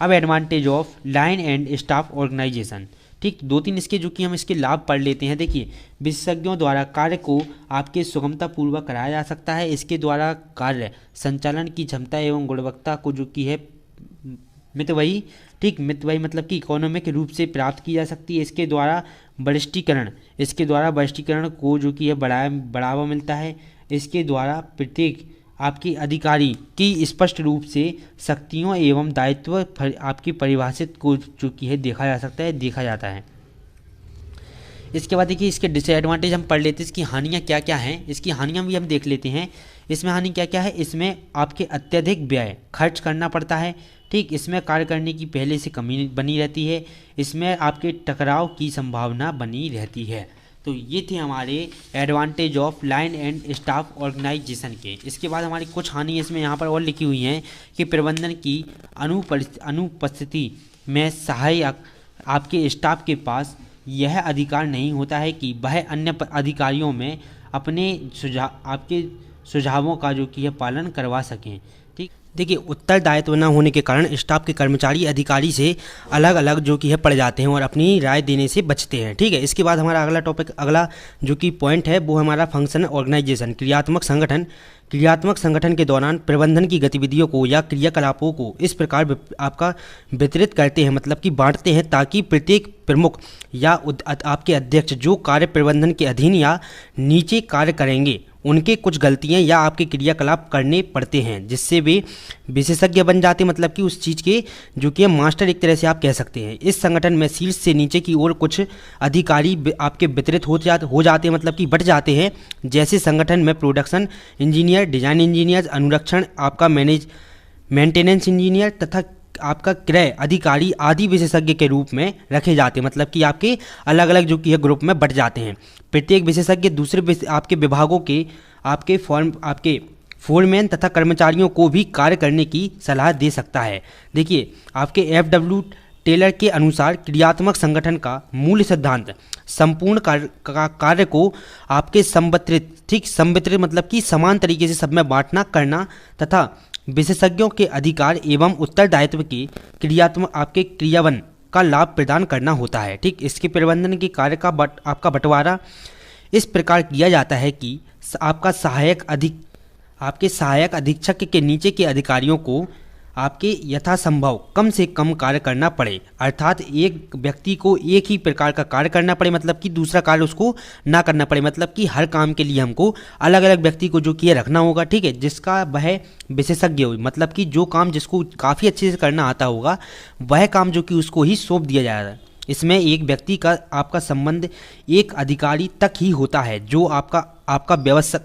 अब advantage of line and staff organisation, ठीक, 2-3 इसके जो कि हम इसके लाभ पढ़ लेते हैं। देखिए विशेषज्ञों द्वारा कार्य को आपके सुगमतापूर्वक कराया जा सकता है। इसके द्वारा कार्य संचालन की क्षमता एवं गुणवत्ता को जो कि है मितव्ययी मतलब कि इकोनॉमिक रूप से प्राप्त की जा सकती है। इसके द्वारा वरिष्ठीकरण को जो कि है बढ़ावा मिलता है। इसके द्वारा प्रत्येक आपके अधिकारी की स्पष्ट रूप से शक्तियों एवं दायित्व आपकी परिभाषित को जो कि है देखा जाता है। इसके बाद देखिए इसके डिसएडवांटेज हम पढ़ लेते हैं, इसकी हानियाँ क्या क्या हैं, इसकी हानियाँ भी हम देख लेते हैं। इसमें हानि क्या क्या है, इसमें आपके अत्यधिक व्यय खर्च करना पड़ता है, ठीक। इसमें कार्य करने की पहले से कमी बनी रहती है। इसमें आपके टकराव की संभावना बनी रहती है। तो ये थे हमारे advantage of line and staff organisation के। इसके बाद हमारी कुछ हानि इसमें यहाँ पर और लिखी हुई हैं कि प्रबंधन की अनुपस्थिति में सहायक आपके स्टाफ के पास यह अधिकार नहीं होता है कि वह अन्य अधिकारियों में अपने आपके सुझावों का जो कि है पालन करवा सकें, ठीक। देखिए उत्तरदायित्व न होने के कारण स्टाफ के कर्मचारी अधिकारी से अलग अलग जो कि है पड़ जाते हैं और अपनी राय देने से बचते हैं, ठीक है। इसके बाद हमारा अगला जो कि पॉइंट है वो हमारा फंक्शन ऑर्गेनाइजेशन, क्रियात्मक संगठन के दौरान प्रबंधन की गतिविधियों को या क्रियाकलापों को इस प्रकार आपका वितरित करते हैं, मतलब कि बांटते हैं, ताकि प्रत्येक प्रमुख या आपके अध्यक्ष जो कार्य प्रबंधन के अधीन या नीचे कार्य करेंगे उनके कुछ गलतियां या आपके क्रियाकलाप करने पड़ते हैं, जिससे वे विशेषज्ञ बन जाते हैं, मतलब कि उस चीज़ के जो कि मास्टर एक तरह से आप कह सकते हैं। इस संगठन में शीर्ष से नीचे की ओर कुछ अधिकारी आपके वितरित हो जाते हैं, मतलब कि बट जाते हैं, जैसे संगठन में प्रोडक्शन इंजीनियर, डिजाइन इंजीनियर, अनुरक्षण, आपका मेंटेनेंस इंजीनियर तथा आपका क्रय अधिकारी आदि विशेषज्ञ के रूप में रखे जाते हैं, मतलब कि आपके अलग अलग जो कि है ग्रुप में बट जाते हैं। प्रत्येक विशेषज्ञ दूसरे आपके विभागों के आपके फोरमैन तथा कर्मचारियों को भी कार्य करने की सलाह दे सकता है। देखिए आपके FW टेलर के अनुसार क्रियात्मक संगठन का मूल सिद्धांत संपूर्ण कार्य को आपके संवितरित मतलब कि समान तरीके से सब में बांटना करना तथा विशेषज्ञों के अधिकार एवं उत्तरदायित्व के क्रियान्वयन का लाभ प्रदान करना होता है। ठीक, इसके प्रबंधन के कार्य का आपका बंटवारा इस प्रकार किया जाता है कि आपके सहायक अधीक्षक के नीचे के अधिकारियों को आपके यथासंभव कम से कम कार्य करना पड़े, अर्थात एक व्यक्ति को एक ही प्रकार का कार्य करना पड़े, मतलब कि दूसरा कार्य उसको ना करना पड़े, मतलब कि हर काम के लिए हमको अलग अलग व्यक्ति को जो कि रखना होगा। ठीक है, जिसका वह विशेषज्ञ हो, मतलब कि जो काम जिसको काफ़ी अच्छे से करना आता होगा वह काम जो कि उसको ही सौंप दिया जाएगा। इसमें एक व्यक्ति का आपका संबंध एक अधिकारी तक ही होता है जो आपका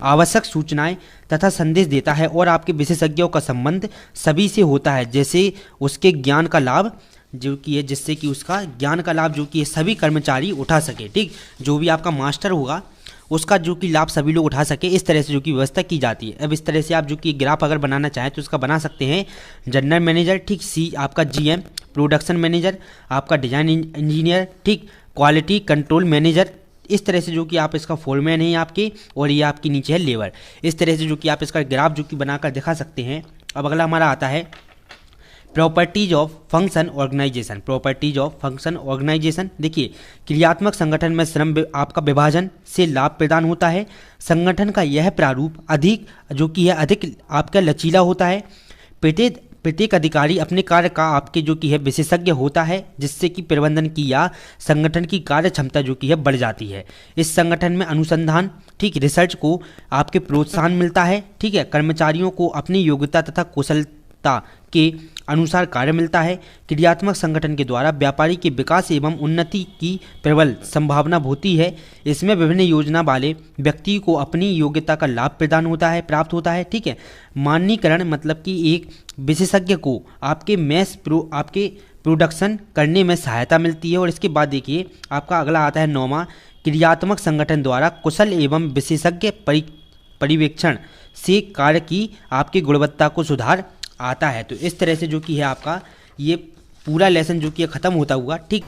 आवश्यक सूचनाएं तथा संदेश देता है, और आपके विशेषज्ञों का संबंध सभी से होता है जैसे उसके ज्ञान का लाभ जो कि है, जिससे कि उसका ज्ञान का लाभ जो कि सभी कर्मचारी उठा सके। ठीक, जो भी आपका मास्टर होगा उसका जो कि लाभ सभी लोग उठा सके, इस तरह से जो कि व्यवस्था की जाती है। अब इस तरह से आप जो कि ग्राफ अगर बनाना चाहें तो उसका बना सकते हैं। जनरल मैनेजर, ठीक, सी आपका जीएम, प्रोडक्शन मैनेजर, आपका डिजाइन इंजीनियर, ठीक, क्वालिटी कंट्रोल मैनेजर, इस तरह से जो कि आप इसका फोरमैन है आपके, और ये आपकी नीचे है लेबर। इस तरह से जो कि आप इसका ग्राफ जो कि बनाकर दिखा सकते हैं। अब अगला हमारा आता है properties of function organisation. Properties of function organisation, देखिए, क्रियात्मक संगठन में श्रम आपका विभाजन से लाभ प्रदान होता है। संगठन का यह प्रारूप अधिक आपका लचीला होता है। प्रत्येक अधिकारी अपने कार्य का आपके जो कि है विशेषज्ञ होता है, जिससे कि प्रबंधन की या संगठन की कार्य क्षमता जो कि है बढ़ जाती है। इस संगठन में अनुसंधान, ठीक, रिसर्च को आपके प्रोत्साहन मिलता है। ठीक है, कर्मचारियों को अपनी योग्यता तथा कुशलता के अनुसार कार्य मिलता है। क्रियात्मक संगठन के द्वारा व्यापारी के विकास एवं उन्नति की प्रबल संभावना होती है। इसमें विभिन्न योजना वाले व्यक्ति को अपनी योग्यता का लाभ प्राप्त होता है। ठीक है, मानकीकरण, मतलब कि एक विशेषज्ञ को आपके आपके प्रोडक्शन करने में सहायता मिलती है। और इसके बाद देखिए आपका अगला आता है 9वां, क्रियात्मक संगठन द्वारा कुशल एवं विशेषज्ञ परिवेक्षण से कार्य की आपकी गुणवत्ता को सुधार आता है। तो इस तरह से जो कि है आपका ये पूरा लेसन जो कि ख़त्म होता हुआ। ठीक,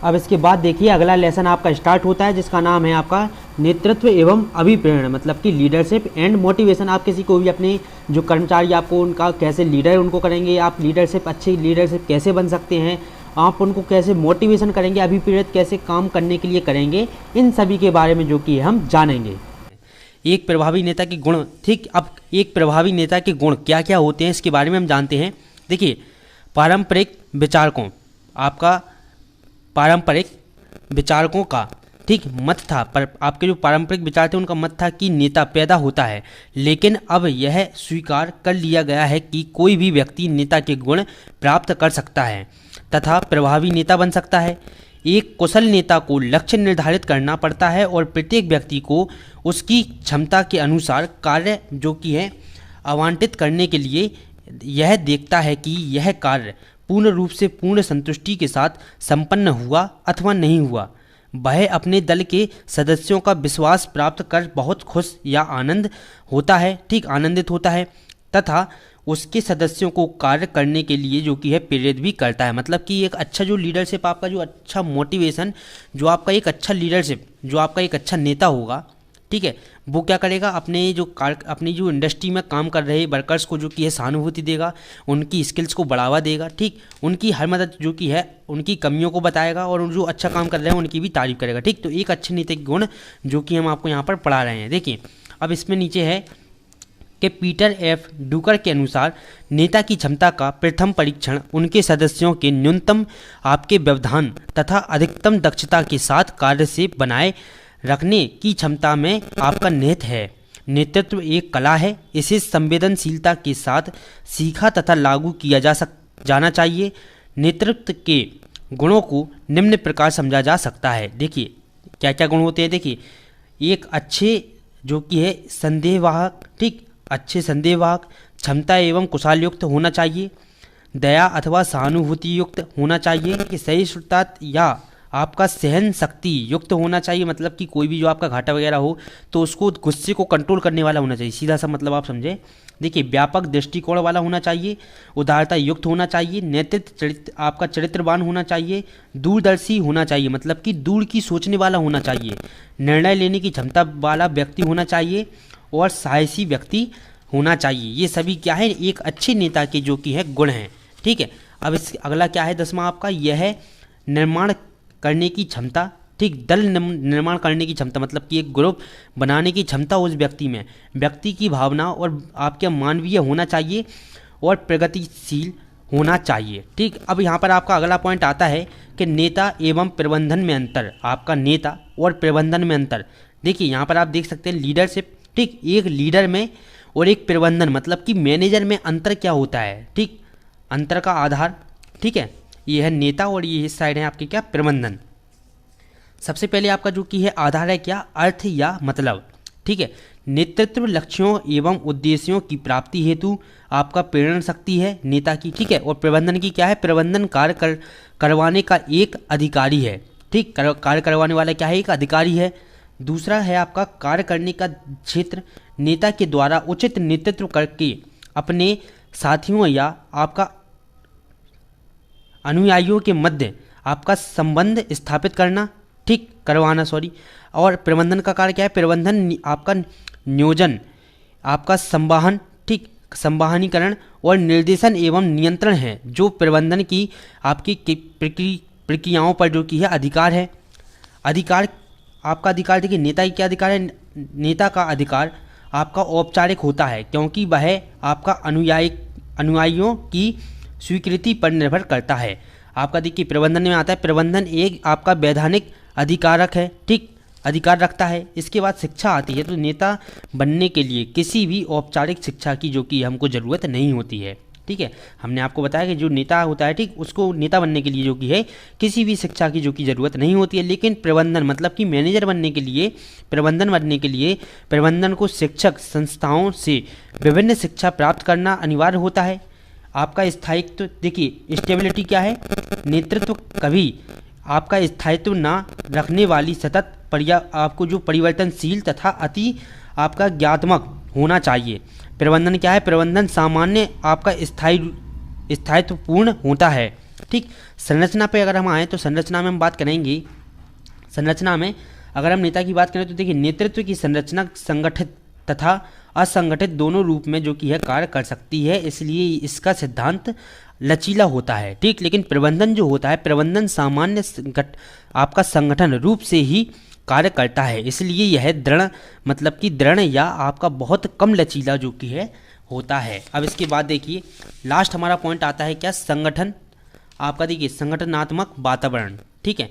अब इसके बाद देखिए अगला लेसन आपका स्टार्ट होता है, जिसका नाम है आपका नेतृत्व एवं अभिप्रेरण, मतलब कि लीडरशिप एंड मोटिवेशन। आप किसी को भी अपने जो कर्मचारी आपको उनका कैसे लीडर उनको करेंगे, आप अच्छी लीडरशिप कैसे बन सकते हैं, आप उनको कैसे मोटिवेशन करेंगे, अभिप्रेरित कैसे काम करने के लिए करेंगे, इन सभी के बारे में जो कि हम जानेंगे। एक प्रभावी नेता के गुण, ठीक, अब एक प्रभावी नेता के गुण क्या क्या होते हैं इसके बारे में हम जानते हैं। देखिए, पारंपरिक विचारकों का ठीक मत था, पर आपके जो पारंपरिक विचार थे उनका मत था कि नेता पैदा होता है, लेकिन अब यह स्वीकार कर लिया गया है कि कोई भी व्यक्ति नेता के गुण प्राप्त कर सकता है तथा प्रभावी नेता बन सकता है। एक कुशल नेता को लक्ष्य निर्धारित करना पड़ता है और प्रत्येक व्यक्ति को उसकी क्षमता के अनुसार कार्य जो कि है आवंटित करने के लिए यह देखता है कि यह कार्य पूर्ण रूप से पूर्ण संतुष्टि के साथ संपन्न हुआ अथवा नहीं हुआ। वह अपने दल के सदस्यों का विश्वास प्राप्त कर बहुत खुश या आनंदित होता है तथा उसके सदस्यों को कार्य करने के लिए जो कि है प्रेरित भी करता है। मतलब कि एक अच्छा जो लीडरशिप, आपका जो अच्छा मोटिवेशन, जो आपका एक अच्छा लीडरशिप, जो आपका एक अच्छा नेता होगा, ठीक है, वो क्या करेगा, अपनी जो इंडस्ट्री में काम कर रहे वर्कर्स को जो कि है सहानुभूति देगा, उनकी स्किल्स को बढ़ावा देगा, ठीक, उनकी हर मदद जो कि है उनकी कमियों को बताएगा और जो अच्छा काम कर रहे हैं उनकी भी तारीफ करेगा। ठीक, तो एक अच्छे नेता के गुण जो कि हम आपको यहाँ पर पढ़ा रहे हैं। देखिए, अब इसमें नीचे है कि पीटर एफ डुकर के अनुसार नेता की क्षमता का प्रथम परीक्षण उनके सदस्यों के न्यूनतम आपके व्यवधान तथा अधिकतम दक्षता के साथ कार्य से बनाए रखने की क्षमता में आपका निहित है। नेतृत्व एक कला है, इसे संवेदनशीलता के साथ सीखा तथा लागू किया जाना चाहिए। नेतृत्व के गुणों को निम्न प्रकार समझा जा सकता है। देखिए क्या क्या गुण होते हैं। देखिए, एक अच्छे जो कि है संदेहवाहक, ठीक, अच्छे संदेहवाहक, क्षमता एवं कुशल युक्त होना चाहिए, दया अथवा सहानुभूति युक्त होना चाहिए, कि सहिष्णुता या आपका सहन शक्ति युक्त होना चाहिए। मतलब कि कोई भी जो आपका घाटा वगैरह हो तो उसको गुस्से को कंट्रोल करने वाला होना चाहिए, सीधा सा मतलब आप समझे। देखिए, व्यापक दृष्टिकोण वाला होना चाहिए, उदारता युक्त होना चाहिए, नेतृत्व आपका चरित्रवान होना चाहिए, दूरदर्शी होना चाहिए, मतलब कि दूर की सोचने वाला होना चाहिए, निर्णय लेने की क्षमता वाला व्यक्ति होना चाहिए और साहसी व्यक्ति होना चाहिए। ये सभी क्या है, एक अच्छे नेता के जो कि है गुण हैं। ठीक है, अब इस अगला क्या है 10वां आपका, यह है निर्माण करने की क्षमता, ठीक, दल निर्माण करने की क्षमता, मतलब कि एक ग्रुप बनाने की क्षमता उस व्यक्ति में, व्यक्ति की भावना और आपके मानवीय होना चाहिए और प्रगतिशील होना चाहिए, ठीक। अब यहाँ पर आपका अगला पॉइंट आता है कि नेता एवं प्रबंधन में अंतर, आपका नेता और प्रबंधन में अंतर। देखिए यहाँ पर आप देख सकते हैं लीडरशिप, ठीक, एक लीडर में और एक प्रबंधन मतलब कि मैनेजर में अंतर क्या होता है, ठीक, अंतर का आधार, ठीक है, ये है नेता और ये इस साइड है आपके क्या, प्रबंधन। सबसे पहले आपका जो कि है आधार है क्या, अर्थ या मतलब, ठीक है। नेतृत्व लक्ष्यों एवं उद्देश्यों की प्राप्ति हेतु आपका प्रेरणा शक्ति है नेता की, ठीक है। और प्रबंधन की क्या है, प्रबंधन कार्य करवाने का एक अधिकारी है, ठीक, कार्य करवाने वाला क्या है, एक अधिकारी है। दूसरा है आपका कार्य करने का क्षेत्र, नेता के द्वारा उचित नेतृत्व करके अपने साथियों या आपका अनुयायियों के मध्य आपका संबंध स्थापित करना, ठीक, करवाना सॉरी। और प्रबंधन का कार्य क्या है, प्रबंधन आपका नियोजन, आपका संवाहन, ठीक, संवाहनीकरण और निर्देशन एवं नियंत्रण है, जो प्रबंधन की आपकी प्रक्रियाओं पर जो कि है अधिकार है। अधिकार, आपका अधिकार देखिए नेता की क्या अधिकार है, नेता का अधिकार आपका औपचारिक होता है क्योंकि वह आपका अनुयायियों की स्वीकृति पर निर्भर करता है। आपका देखिए प्रबंधन में आता है, प्रबंधन एक आपका वैधानिक अधिकारक है, ठीक, अधिकार रखता है। इसके बाद शिक्षा आती है, तो नेता बनने के लिए किसी भी औपचारिक शिक्षा की जो कि हमको ज़रूरत नहीं होती है, ठीक है। हमने आपको बताया कि जो नेता होता है, ठीक, उसको नेता बनने के लिए जो कि है किसी भी शिक्षा की जो कि ज़रूरत नहीं होती है। लेकिन प्रबंधन मतलब कि मैनेजर बनने के लिए, प्रबंधन बनने के लिए प्रबंधन को शिक्षक संस्थाओं से विभिन्न शिक्षा प्राप्त करना अनिवार्य होता है। आपका स्थायित्व देखिए, स्टेबिलिटी क्या है, नेतृत्व कभी आपका स्थायित्व ना रखने वाली सतत आपको जो परिवर्तनशील तथा अति आपका ज्ञातमक होना चाहिए। प्रबंधन क्या है, प्रबंधन सामान्य आपका स्थायित्वपूर्ण होता है, ठीक। संरचना पे अगर हम आएँ तो संरचना में हम बात करेंगे, संरचना में अगर हम नेता की बात करें तो देखिए नेतृत्व की संरचना संगठित तथा असंगठित दोनों रूप में जो कि है कार्य कर सकती है, इसलिए इसका सिद्धांत लचीला होता है, ठीक। लेकिन प्रबंधन जो होता है, प्रबंधन सामान्य आपका संगठन रूप से ही कार्य करता है, इसलिए यह दृढ़ मतलब कि दृढ़ या आपका बहुत कम लचीला जो कि है होता है। अब इसके बाद देखिए लास्ट हमारा पॉइंट आता है क्या, संगठन, आपका देखिए संगठनात्मक वातावरण, ठीक है।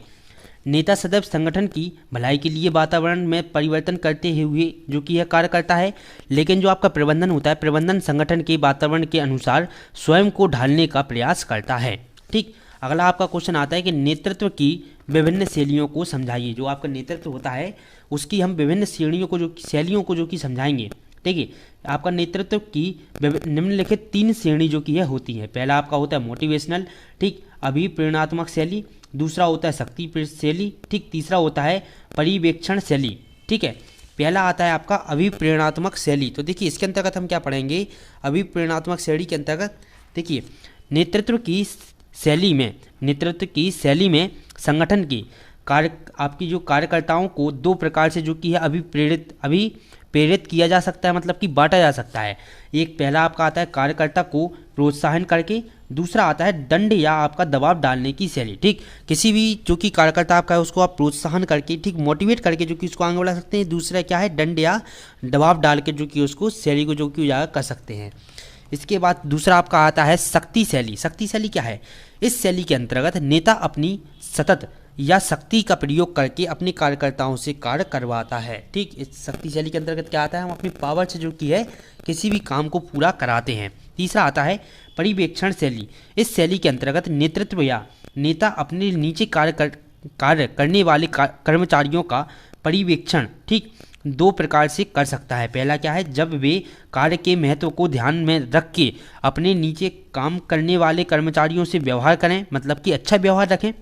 नेता सदैव संगठन की भलाई के लिए वातावरण में परिवर्तन करते हुए जो कि यह कार्य करता है। लेकिन जो आपका प्रबंधन होता है, प्रबंधन संगठन के वातावरण के अनुसार स्वयं को ढालने का प्रयास करता है, ठीक। अगला आपका क्वेश्चन आता है कि नेतृत्व की विभिन्न शैलियों को समझाइए। जो आपका नेतृत्व होता है उसकी हम विभिन्न शैलियों को जो कि समझाएंगे, ठीक है। आपका नेतृत्व की निम्नलिखित 3 श्रेणी जो कि है होती है। पहला आपका होता है मोटिवेशनल, ठीक, अभिप्रेरणात्मक शैली। दूसरा होता है शक्ति शैली, ठीक। तीसरा होता है परिवेक्षण शैली, ठीक है। पहला आता है आपका अभिप्रेरणात्मक शैली। तो देखिए इसके अंतर्गत हम क्या पढ़ेंगे, अभिप्रेरणात्मक शैली के अंतर्गत देखिए नेतृत्व की शैली में संगठन की आपकी जो कार्यकर्ताओं को 2 प्रकार से जो कि है अभिप्रेरित किया जा सकता है, मतलब कि बांटा जा सकता है। एक पहला आपका आता है कार्यकर्ता को प्रोत्साहन करके, दूसरा आता है दंड या आपका दबाव डालने की शैली, ठीक। किसी भी जो कि कार्यकर्ता आपका है उसको आप प्रोत्साहन करके, ठीक, मोटिवेट करके जो कि उसको आगे बढ़ा सकते हैं। दूसरा क्या है, दंड या दबाव डाल के जो कि उसको शैली को जो कि उजागर कर सकते हैं। इसके बाद दूसरा आपका आता है शक्ति शैली। शक्ति शैली क्या है, इस शैली के अंतर्गत नेता अपनी सतत या शक्ति का प्रयोग करके अपने कार्यकर्ताओं से कार्य करवाता है, ठीक। इस शक्ति शैली के अंतर्गत क्या आता है, हम अपनी पावर से जो कि है किसी भी काम को पूरा कराते हैं। तीसरा आता है परिवेक्षण शैली। इस शैली के अंतर्गत नेतृत्व या नेता अपने नीचे कार्य करने वाले कर्मचारियों का परिवेक्षण, ठीक, 2 प्रकार से कर सकता है। पहला क्या है, जब वे कार्य के महत्व को ध्यान में रख के अपने नीचे काम करने वाले कर्मचारियों से व्यवहार करें, मतलब कि अच्छा व्यवहार रखें।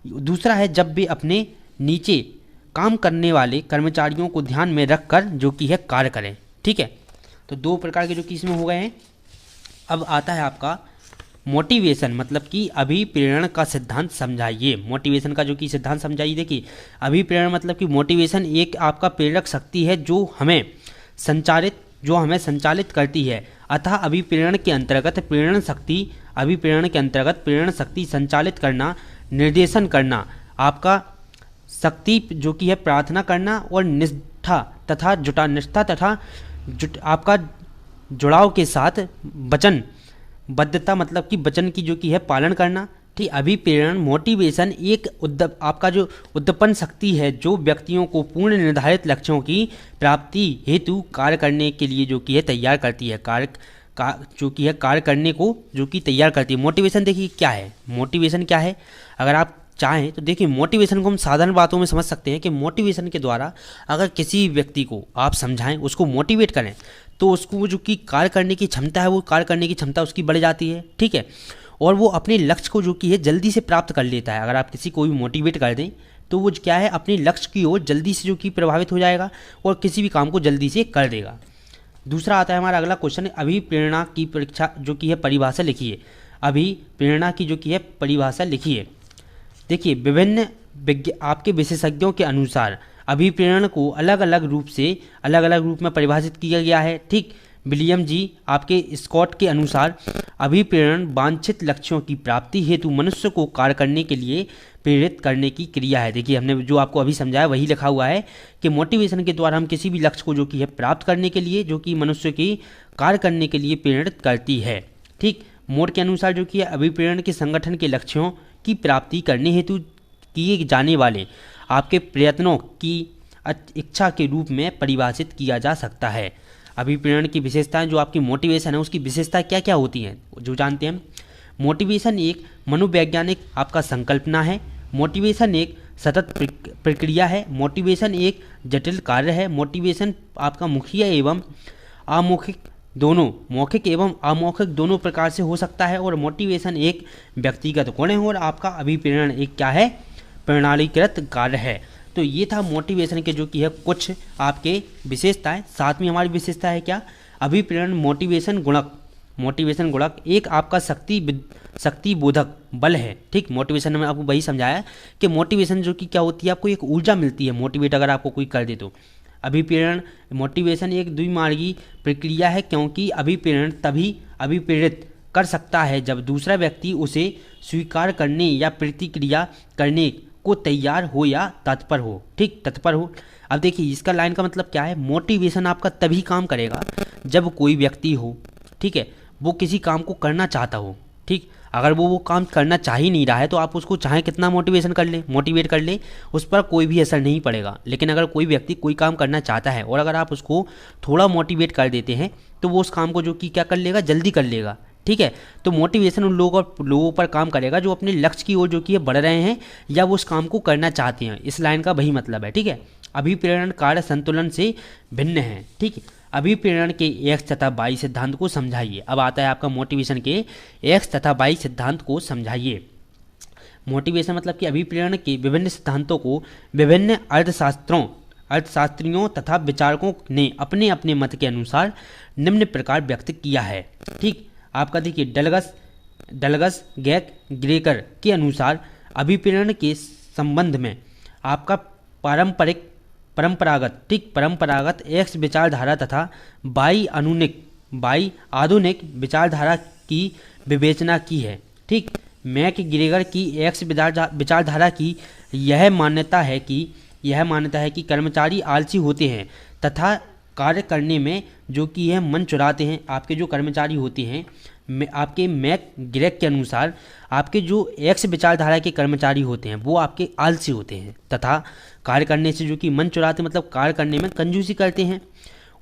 दूसरा है जब वे अपने नीचे काम करने वाले कर्मचारियों को ध्यान में रखकर जो कि है कार्य करें, ठीक है। तो 2 प्रकार के जो कि इसमें हो गए हैं। अब आता है आपका मोटिवेशन, मतलब कि अभिप्रेरण का सिद्धांत समझाइए। मोटिवेशन का जो कि सिद्धांत समझाइए। देखिए अभिप्रेरण मतलब कि मोटिवेशन एक आपका प्रेरक शक्ति है जो हमें संचालित करती है। अतः अभिप्रेरण के अंतर्गत प्रेरण शक्ति अभिप्रेरण के अंतर्गत प्रेरण शक्ति संचालित करना, निर्देशन करना, आपका शक्ति जो कि है प्रार्थना करना और निष्ठा तथा आपका जुड़ाव के साथ वचनबद्धता मतलब कि वचन की जो कि है पालन करना। ठीक, अभिप्रेरण मोटिवेशन एक आपका जो उद्दीपन शक्ति है जो व्यक्तियों को पूर्ण निर्धारित लक्ष्यों की प्राप्ति हेतु कार्य करने के लिए जो कि है तैयार करती है, कार्य करने को जो कि तैयार करती है। मोटिवेशन देखिए क्या है, मोटिवेशन क्या है, अगर आप चाहें तो देखिए मोटिवेशन को हम साधारण बातों में समझ सकते हैं कि मोटिवेशन के द्वारा अगर किसी व्यक्ति को आप समझाएं, उसको मोटिवेट करें, तो उसको जो कि कार्य करने की क्षमता है वो कार्य करने की क्षमता उसकी बढ़ जाती है। ठीक है, और वो अपने लक्ष्य को जो कि है जल्दी से प्राप्त कर लेता है। अगर आप किसी को भी मोटिवेट कर दें तो वो क्या है अपने लक्ष्य की ओर जल्दी से जो कि प्रभावित हो जाएगा और किसी भी काम को जल्दी से कर देगा। दूसरा आता है हमारा अगला क्वेश्चन, अभिप्रेरणा की परीक्षा जो कि है परिभाषा लिखिए। अभिप्रेरणा की जो कि है परिभाषा लिखिए। देखिए विभिन्न आपके विशेषज्ञों के अनुसार अभिप्रेरण को अलग अलग रूप में परिभाषित किया गया है। ठीक, विलियम जी आपके स्कॉट के अनुसार अभिप्रेरण वांछित लक्ष्यों की प्राप्ति हेतु मनुष्य को कार्य करने के लिए प्रेरित करने की क्रिया है। देखिए हमने जो आपको अभी समझाया वही लिखा हुआ है कि मोटिवेशन के द्वारा हम किसी भी लक्ष्य को जो कि है प्राप्त करने के लिए जो कि मनुष्य की कार्य करने के लिए प्रेरित करती है। ठीक, मोड के अनुसार जो कि अभिप्रेरण के संगठन के लक्ष्यों की प्राप्ति करने हेतु किए जाने वाले आपके प्रयत्नों की इच्छा के रूप में परिभाषित किया जा सकता है। अभिप्रेरण की विशेषताएं जो आपकी मोटिवेशन है उसकी विशेषताएं क्या क्या होती हैं जो जानते हैं हम। मोटिवेशन एक मनोवैज्ञानिक आपका संकल्पना है। मोटिवेशन एक सतत प्रक्रिया है। मोटिवेशन एक जटिल कार्य है। मोटिवेशन आपका मुखिया एवं अमौखिक दोनों, मौखिक एवं अमौखिक दोनों प्रकार से हो सकता है। और मोटिवेशन एक व्यक्तिगत गुण है और आपका अभिप्रेरण एक क्या है, प्रणालीकृत कार्य है। तो ये था मोटिवेशन के जो कि है कुछ आपके विशेषताएं। साथ में हमारी विशेषता है क्या, अभिप्रेरण मोटिवेशन गुणक एक आपका शक्ति बोधक बल है। ठीक, मोटिवेशन में आपको वही समझाया कि मोटिवेशन जो कि क्या होती है, आपको एक ऊर्जा मिलती है मोटिवेट अगर आपको कोई कर दे तो। अभिप्रेरण मोटिवेशन एक द्विमार्गी प्रक्रिया है क्योंकि अभिप्रेरण तभी अभिप्रेरित कर सकता है जब दूसरा व्यक्ति उसे स्वीकार करने या प्रतिक्रिया करने को तैयार हो या तत्पर हो। ठीक, तत्पर हो। अब देखिए इसका लाइन का मतलब क्या है, मोटिवेशन आपका तभी काम करेगा जब कोई व्यक्ति हो, ठीक है, वो किसी काम को करना चाहता हो। ठीक, अगर वो काम करना चाह ही नहीं रहा है तो आप उसको चाहे कितना मोटिवेट कर ले उस पर कोई भी असर नहीं पड़ेगा। लेकिन अगर कोई व्यक्ति कोई काम करना चाहता है और अगर आप उसको थोड़ा मोटिवेट कर देते हैं तो वो उस काम को जो कि क्या कर लेगा, जल्दी कर लेगा। ठीक है, तो मोटिवेशन उन लोगों पर काम करेगा जो अपने लक्ष्य की ओर जो कि बढ़ रहे हैं या वो उस काम को करना चाहते हैं। इस लाइन का वही मतलब है। ठीक है, अभिप्रेरण कार्य संतुलन से भिन्न है। ठीक है, अभिप्रेरण के एक्स तथा वाई सिद्धांत को समझाइए। अब आता है आपका मोटिवेशन के एक्स तथा वाई सिद्धांत को समझाइए। मोटिवेशन मतलब कि अभिप्रेरण के विभिन्न सिद्धांतों को विभिन्न अर्थशास्त्रियों तथा विचारकों ने अपने अपने मत के अनुसार निम्न प्रकार व्यक्त किया है। ठीक, आपका देखिए डलगस ग्रेकर के अनुसार अभिप्रेरण के संबंध में आपका परंपरागत एक्स विचारधारा तथा बाई आधुनिक विचारधारा की विवेचना की है। ठीक, मैक ग्रेगर की एक्स विचारधारा की यह मान्यता है कि कर्मचारी आलसी होते हैं तथा कार्य करने में जो कि है मन चुराते हैं। आपके जो कर्मचारी होते हैं, आपके मैक ग्रेग के अनुसार आपके जो एक्स विचारधारा के कर्मचारी होते हैं वो आपके आलसी होते हैं तथा कार्य करने से जो कि मन चुराते मतलब कार्य करने में कंजूसी करते हैं।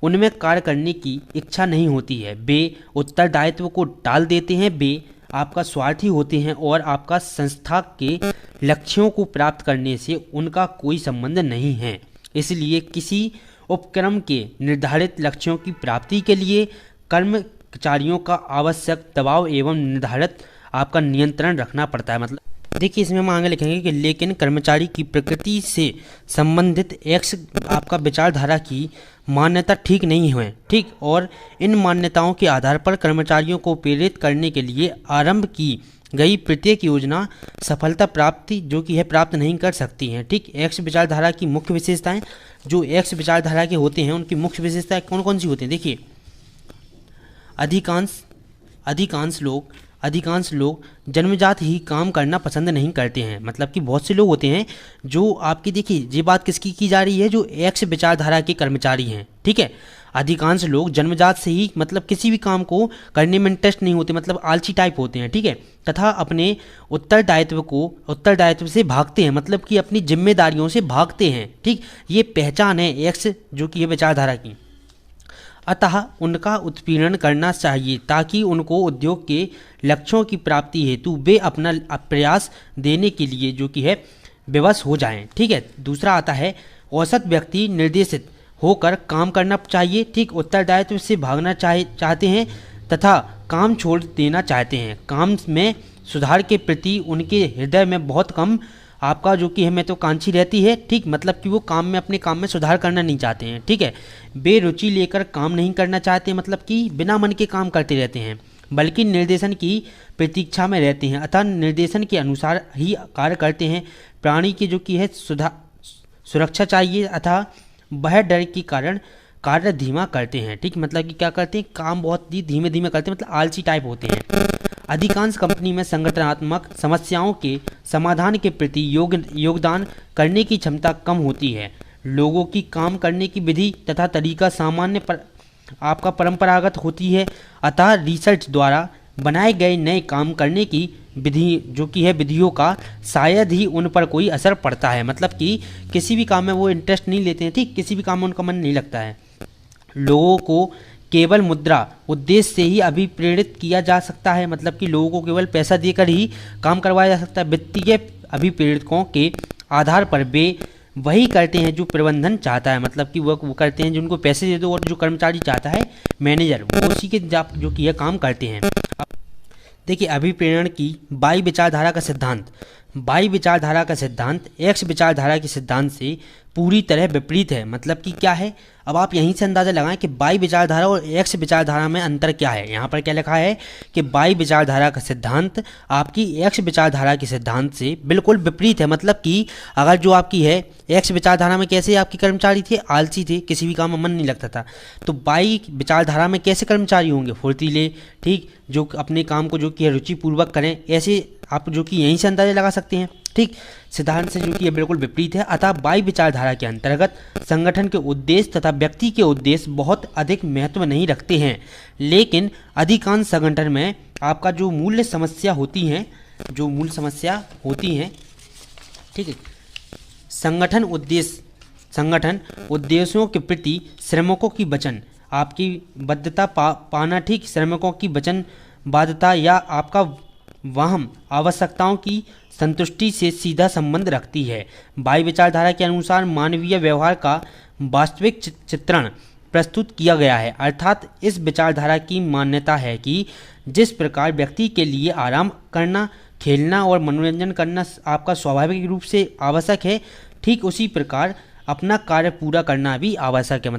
उनमें कार्य करने की इच्छा नहीं होती है, वे उत्तरदायित्व को टाल देते हैं, वे आपका स्वार्थी होते हैं और आपका संस्था के लक्ष्यों को प्राप्त करने से उनका कोई संबंध नहीं है। इसलिए किसी उपक्रम के निर्धारित लक्ष्यों की प्राप्ति के लिए कर्मचारियों का आवश्यक दबाव एवं निर्धारित आपका नियंत्रण रखना पड़ता है। मतलब देखिए इसमें हम आगे लिखेंगे कि लेकिन कर्मचारी की प्रकृति से संबंधित एक्स आपका विचारधारा की मान्यता ठीक नहीं है। ठीक, और इन मान्यताओं के आधार पर कर्मचारियों को प्रेरित करने के लिए आरंभ की गई प्रत्येक योजना सफलता प्राप्त नहीं कर सकती हैं। ठीक, एक्स विचारधारा की मुख्य विशेषताएं, जो एक्स विचारधारा के होते हैं उनकी मुख्य विशेषताएं कौन कौन सी होती हैं। देखिए अधिकांश लोग अधिकांश लोग जन्मजात ही काम करना पसंद नहीं करते हैं। मतलब कि बहुत से लोग होते हैं जो आपकी, देखिए ये बात किसकी की जा रही है, जो एक्स विचारधारा के कर्मचारी हैं, ठीक है। अधिकांश लोग जन्मजात से ही मतलब किसी भी काम को करने में इंटरेस्ट नहीं होते, मतलब आलसी टाइप होते हैं, ठीक है, तथा अपने उत्तरदायित्व से भागते हैं, मतलब कि अपनी जिम्मेदारियों से भागते हैं, ठीक। ये पहचान है एक्स जो कि ये विचारधारा की। अतः उनका उत्पीड़न करना चाहिए ताकि उनको उद्योग के लक्ष्यों की प्राप्ति हेतु वे अपना प्रयास देने के लिए जो कि है विवश हो जाएं, ठीक है। दूसरा आता है औसत व्यक्ति निर्देशित होकर काम करना चाहिए, ठीक। उत्तरदायित्व से भागना चाहते हैं तथा काम छोड़ देना चाहते हैं। काम में सुधार के प्रति उनके हृदय में बहुत कम आपका जो कि है महत्वाकांक्षी रहती है, ठीक। मतलब कि वो अपने काम में सुधार करना नहीं चाहते हैं, ठीक है। बेरुचि लेकर काम नहीं करना चाहते, मतलब कि बिना मन के काम करते रहते हैं, बल्कि निर्देशन की प्रतीक्षा में रहते हैं, अतः निर्देशन के अनुसार ही कार्य करते हैं। प्राणी की जो कि है सुरक्षा चाहिए, अतः वह डर के कारण कार्य धीमा करते हैं, ठीक। मतलब कि क्या करते हैं, काम बहुत ही धीमे धीमे करते हैं, मतलब आलसी टाइप होते हैं। अधिकांश कंपनी में संगठनात्मक समस्याओं के समाधान के प्रति योगदान करने की क्षमता कम होती है। लोगों की काम करने की विधि तथा तरीका सामान्य आपका परंपरागत होती है, अतः रिसर्च द्वारा बनाए गए नए काम करने की विधि जो कि है विधियों का शायद ही उन पर कोई असर पड़ता है। मतलब कि किसी भी काम में वो इंटरेस्ट नहीं लेते हैं, ठीक। किसी भी काम में उनका मन नहीं लगता है। लोगों को केवल मुद्रा उद्देश्य से ही अभिप्रेरित किया जा सकता है, मतलब कि लोगों को केवल पैसा देकर ही काम करवाया जा सकता है। वित्तीय अभिप्रेरकों के आधार पर वे वही करते हैं जो प्रबंधन चाहता है, मतलब कि वो करते हैं जो उनको पैसे दे दो, और जो कर्मचारी चाहता है मैनेजर, वो उसी के जो कि यह काम करते हैं। देखिए अभिप्रेरण की बाई विचारधारा का सिद्धांत। बाई विचारधारा का सिद्धांत एक्स विचारधारा के सिद्धांत से पूरी तरह विपरीत है। मतलब कि क्या है, अब आप यहीं से अंदाजा लगाएं कि बाई विचारधारा और एक्स विचारधारा में अंतर क्या है। यहाँ पर क्या लिखा है कि बाई विचारधारा का सिद्धांत आपकी एक्स विचारधारा के सिद्धांत से बिल्कुल विपरीत है। मतलब कि अगर जो आपकी है एक्स विचारधारा में कैसे आपके कर्मचारी थे, आलसी थे, किसी भी काम में मन नहीं लगता था, तो बाई विचारधारा में कैसे कर्मचारी होंगे, फुर्तीले, ठीक, जो अपने काम को जो कि है रुचिपूर्वक करें। ऐसे आप जो कि यहीं से अंदाजा लगा सकते हैं, ठीक। सिद्धांत से जो कि ये बिल्कुल विपरीत है। अतः बाई विचारधारा के अंतर्गत संगठन के उद्देश्य तथा व्यक्ति के उद्देश्य बहुत अधिक महत्व नहीं रखते हैं, लेकिन अधिकांश संगठन में आपका जो मूल समस्या होती हैं, ठीक है, संगठन उद्देश्यों के प्रति श्रमिकों की वचन आपकी बद्धता पाना, ठीक, श्रमिकों की वचनबद्धता या आपका वहम आवश्यकताओं की संतुष्टि से सीधा संबंध रखती है। बाई विचारधारा के अनुसार मानवीय व्यवहार का वास्तविक चित्रण प्रस्तुत किया गया है, अर्थात इस विचारधारा की मान्यता है कि जिस प्रकार व्यक्ति के लिए आराम करना, खेलना और मनोरंजन करना आपका स्वाभाविक रूप से आवश्यक है, ठीक उसी प्रकार अपना कार्य पूरा करना भी आवश्यक है।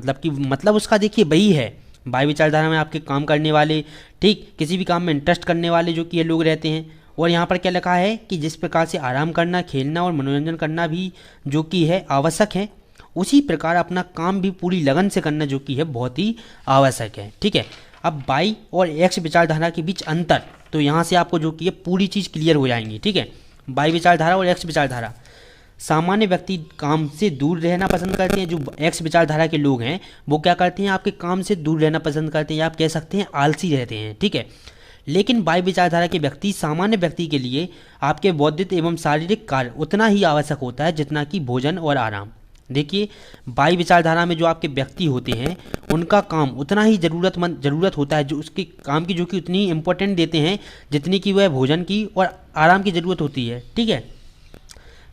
मतलब उसका देखिए वही है, बाई विचारधारा में आपके काम करने वाले, ठीक, किसी भी काम में इंटरेस्ट करने वाले जो कि ये लोग रहते हैं। और यहाँ पर क्या लिखा है कि जिस प्रकार से आराम करना, खेलना और मनोरंजन करना भी जो कि है आवश्यक है, उसी प्रकार अपना काम भी पूरी लगन से करना जो कि है बहुत ही आवश्यक है, ठीक है। अब बाई और एक्स विचारधारा के बीच अंतर, तो यहाँ से आपको जो कि है पूरी चीज़ क्लियर हो जाएंगी, ठीक है। बाई विचारधारा और एक्स विचारधारा, सामान्य व्यक्ति काम से दूर रहना पसंद करते हैं। जो एक्स विचारधारा के लोग हैं वो क्या करते हैं, आपके काम से दूर रहना पसंद करते हैं, या आप कह सकते हैं आलसी रहते हैं, ठीक है। लेकिन बाई विचारधारा के व्यक्ति, सामान्य व्यक्ति के लिए आपके बौद्धिक एवं शारीरिक कार्य उतना ही आवश्यक होता है जितना कि भोजन और आराम। देखिए बाई विचारधारा में जो आपके व्यक्ति होते हैं उनका काम उतना ही ज़रूरत होता है, जो उसके काम की जो कि उतनी इंपॉर्टेंट देते हैं जितनी कि वह भोजन की और आराम की ज़रूरत होती है, ठीक है।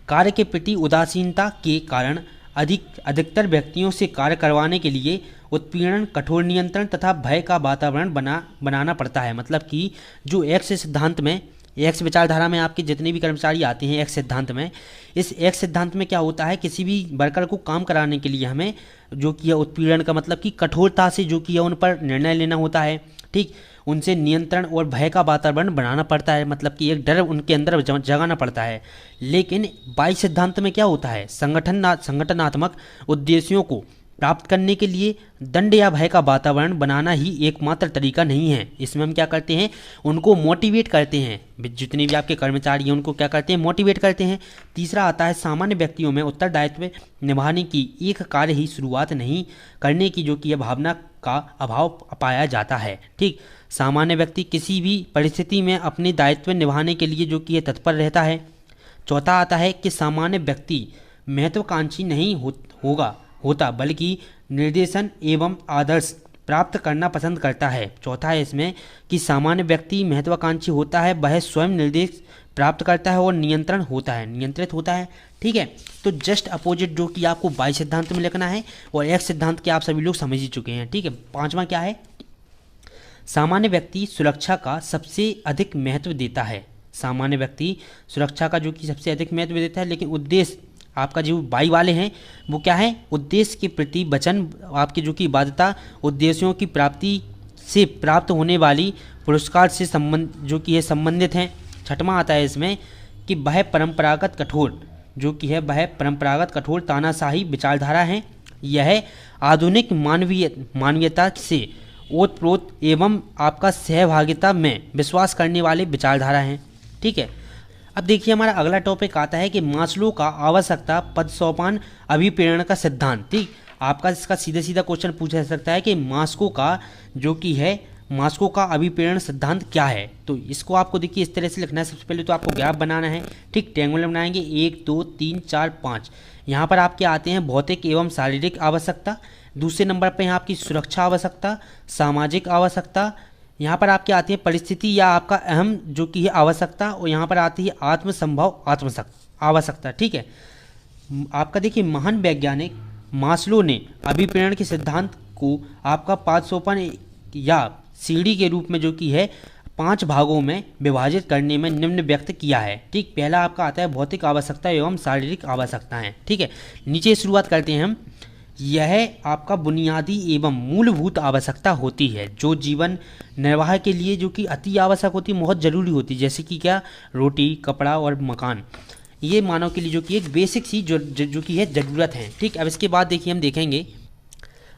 कार्य के प्रति उदासीनता के कारण अधिकतर व्यक्तियों से कार्य करवाने के लिए उत्पीड़न, कठोर नियंत्रण तथा भय का वातावरण बनाना पड़ता है। मतलब कि जो एक्स सिद्धांत में, एक्स विचारधारा में आपके जितने भी कर्मचारी आते हैं एक्स सिद्धांत में, इस एक्स सिद्धांत में क्या होता है, किसी भी वर्कर को काम कराने के लिए हमें जो कि उत्पीड़न का मतलब कि कठोरता से जो कि उन पर निर्णय लेना होता है, ठीक, उनसे नियंत्रण और भय का वातावरण बनाना पड़ता है, मतलब कि एक डर उनके अंदर जगाना पड़ता है। लेकिन बाई सिद्धांत में क्या होता है, संगठनात्मक उद्देश्यों को प्राप्त करने के लिए दंड या भय का वातावरण बनाना ही एकमात्र तरीका नहीं है। इसमें हम क्या करते हैं, उनको मोटिवेट करते हैं, जितने भी आपके कर्मचारी हैं उनको क्या करते हैं, मोटिवेट करते हैं। तीसरा आता है सामान्य व्यक्तियों में उत्तरदायित्व निभाने की एक कार्य ही शुरुआत नहीं करने की जो कि यह भावना का अभाव पाया जाता है। ठीक, सामान्य व्यक्ति किसी भी परिस्थिति में अपने दायित्व निभाने के लिए जो कि यह तत्पर रहता है। चौथा आता है कि सामान्य व्यक्ति महत्वाकांक्षी नहीं होता बल्कि निर्देशन एवं आदर्श प्राप्त करना पसंद करता है। चौथा है इसमें कि सामान्य व्यक्ति महत्वाकांक्षी होता है, वह स्वयं निर्देश प्राप्त करता है और नियंत्रित होता है। ठीक है, तो जस्ट अपोजिट जो कि आपको वाई सिद्धांत में लिखना है और एक्स सिद्धांत के आप सभी लोग समझ ही चुके हैं। ठीक है, पांचवा क्या है, सामान्य व्यक्ति सुरक्षा का सबसे अधिक महत्व देता है। सामान्य व्यक्ति सुरक्षा का जो कि सबसे अधिक महत्व देता है, लेकिन उद्देश्य आपका जो बाई वाले हैं वो क्या है, उद्देश्य के प्रति वचन, आपकी जो कि बाध्यता, उद्देश्यों की प्राप्ति से प्राप्त होने वाली पुरस्कार से संबंधित हैं। छठवां आता है इसमें कि वह परंपरागत कठोर तानाशाही विचारधारा है। यह आधुनिक मानवीयता से ओतप्रोत एवं आपका सहभागिता में विश्वास करने वाले विचारधारा हैं। ठीक है, अब देखिए हमारा अगला टॉपिक आता है कि मास्लो का आवश्यकता पद सोपान अभिप्रेरण का सिद्धांत। ठीक, आपका इसका सीधा क्वेश्चन पूछा जा सकता है कि मास्लो का अभिप्रेरण सिद्धांत क्या है। तो इसको आपको देखिए इस तरह से लिखना है। सबसे पहले तो आपको ग्राफ बनाना है। ठीक, ट्रायंगुलर बनाएंगे 1 2 3 4 5। यहाँ पर आपके आते हैं भौतिक एवं शारीरिक आवश्यकता। दूसरे नंबर पर यहाँ आपकी सुरक्षा आवश्यकता, सामाजिक आवश्यकता। यहाँ पर आपके आती है परिस्थिति या आपका अहम जो कि है आवश्यकता, और यहाँ पर आती है आत्मसंभव आवश्यकता। ठीक है, आपका देखिए महान वैज्ञानिक मास्लो ने अभिप्रेरण के सिद्धांत को आपका 5 सोपान या सीढ़ी के रूप में जो कि है 5 भागों में विभाजित करने में निम्न व्यक्त किया है। ठीक, पहला आपका आता है भौतिक आवश्यकता एवं शारीरिक आवश्यकताएं। ठीक है, नीचे शुरुआत करते हैं हम। यह आपका बुनियादी एवं मूलभूत आवश्यकता होती है जो जीवन निर्वाह के लिए जो कि अति आवश्यक होती है, बहुत ज़रूरी होती है। जैसे कि क्या, रोटी, कपड़ा और मकान, ये मानव के लिए जो कि एक बेसिक सी जो कि है ज़रूरत है। ठीक, अब इसके बाद देखिए हम देखेंगे,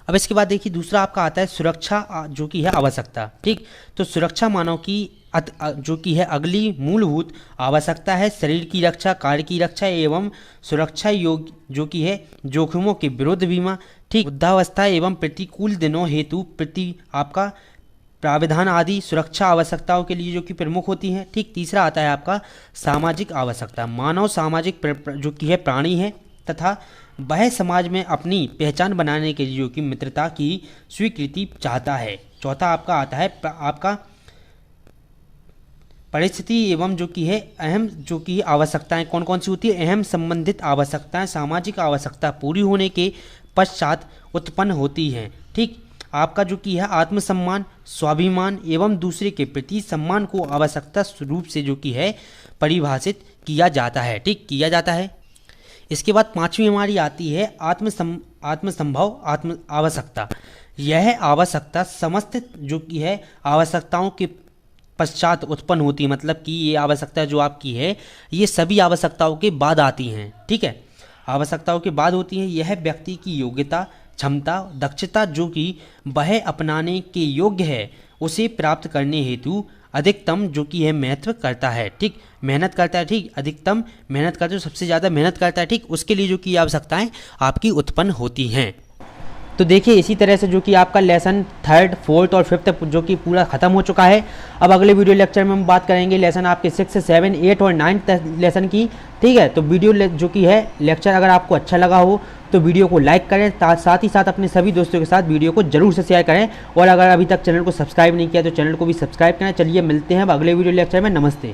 अब इसके बाद देखिए दूसरा आपका आता है सुरक्षा जो कि है आवश्यकता। ठीक, तो सुरक्षा मानव की जो कि है अगली मूलभूत आवश्यकता है। शरीर की रक्षा, कार्य की रक्षा एवं सुरक्षा योग जो कि है जोखिमों के विरुद्ध बीमा। ठीक, वृद्धावस्था एवं प्रतिकूल दिनों हेतु आपका प्राविधान आदि सुरक्षा आवश्यकताओं के लिए जो कि प्रमुख होती हैं। ठीक, तीसरा आता है आपका सामाजिक आवश्यकता। मानव सामाजिक जो कि है प्राणी है तथा वह समाज में अपनी पहचान बनाने के लिए जो कि मित्रता की स्वीकृति चाहता है। चौथा आपका आता है आपका परिस्थिति एवं जो कि है अहम जो कि आवश्यकताएं कौन कौन सी होती है, अहम संबंधित आवश्यकताएं सामाजिक आवश्यकता पूरी होने के पश्चात उत्पन्न होती हैं। ठीक, आपका जो कि है आत्मसम्मान, स्वाभिमान एवं दूसरे के प्रति सम्मान को आवश्यकता रूप से जो कि है परिभाषित किया जाता है। ठीक, किया जाता है। इसके बाद पांचवी हमारी आती है आत्मसंभव आवश्यकता। यह आवश्यकता समस्त जो कि है आवश्यकताओं के पश्चात उत्पन्न होती है, मतलब कि ये आवश्यकता जो आपकी है ये सभी आवश्यकताओं के बाद आती हैं। ठीक है, आवश्यकताओं के बाद होती है। यह व्यक्ति की योग्यता, क्षमता, दक्षता जो कि वह अपनाने के योग्य है उसे प्राप्त करने हेतु अधिकतम जो कि है महत्व करता है। ठीक, मेहनत करता है। ठीक, अधिकतम मेहनत करता है, सबसे ज़्यादा मेहनत करता है। ठीक, उसके लिए जो कि आवश्यकताएं आपकी उत्पन्न होती हैं। तो देखिए इसी तरह से जो कि आपका लेसन 3rd, 4th और 5th जो कि पूरा ख़त्म हो चुका है। अब अगले वीडियो लेक्चर में हम बात करेंगे लेसन आपके 6, 7, 8 और 9th लेसन की। ठीक है, तो वीडियो जो कि है लेक्चर अगर आपको अच्छा लगा हो तो वीडियो को लाइक करें, साथ ही साथ अपने सभी दोस्तों के साथ वीडियो को जरूर से शेयर करें, और अगर अभी तक चैनल को सब्सक्राइब नहीं किया तो चैनल को भी सब्सक्राइब करें। चलिए मिलते हैं अब अगले वीडियो लेक्चर में। नमस्ते।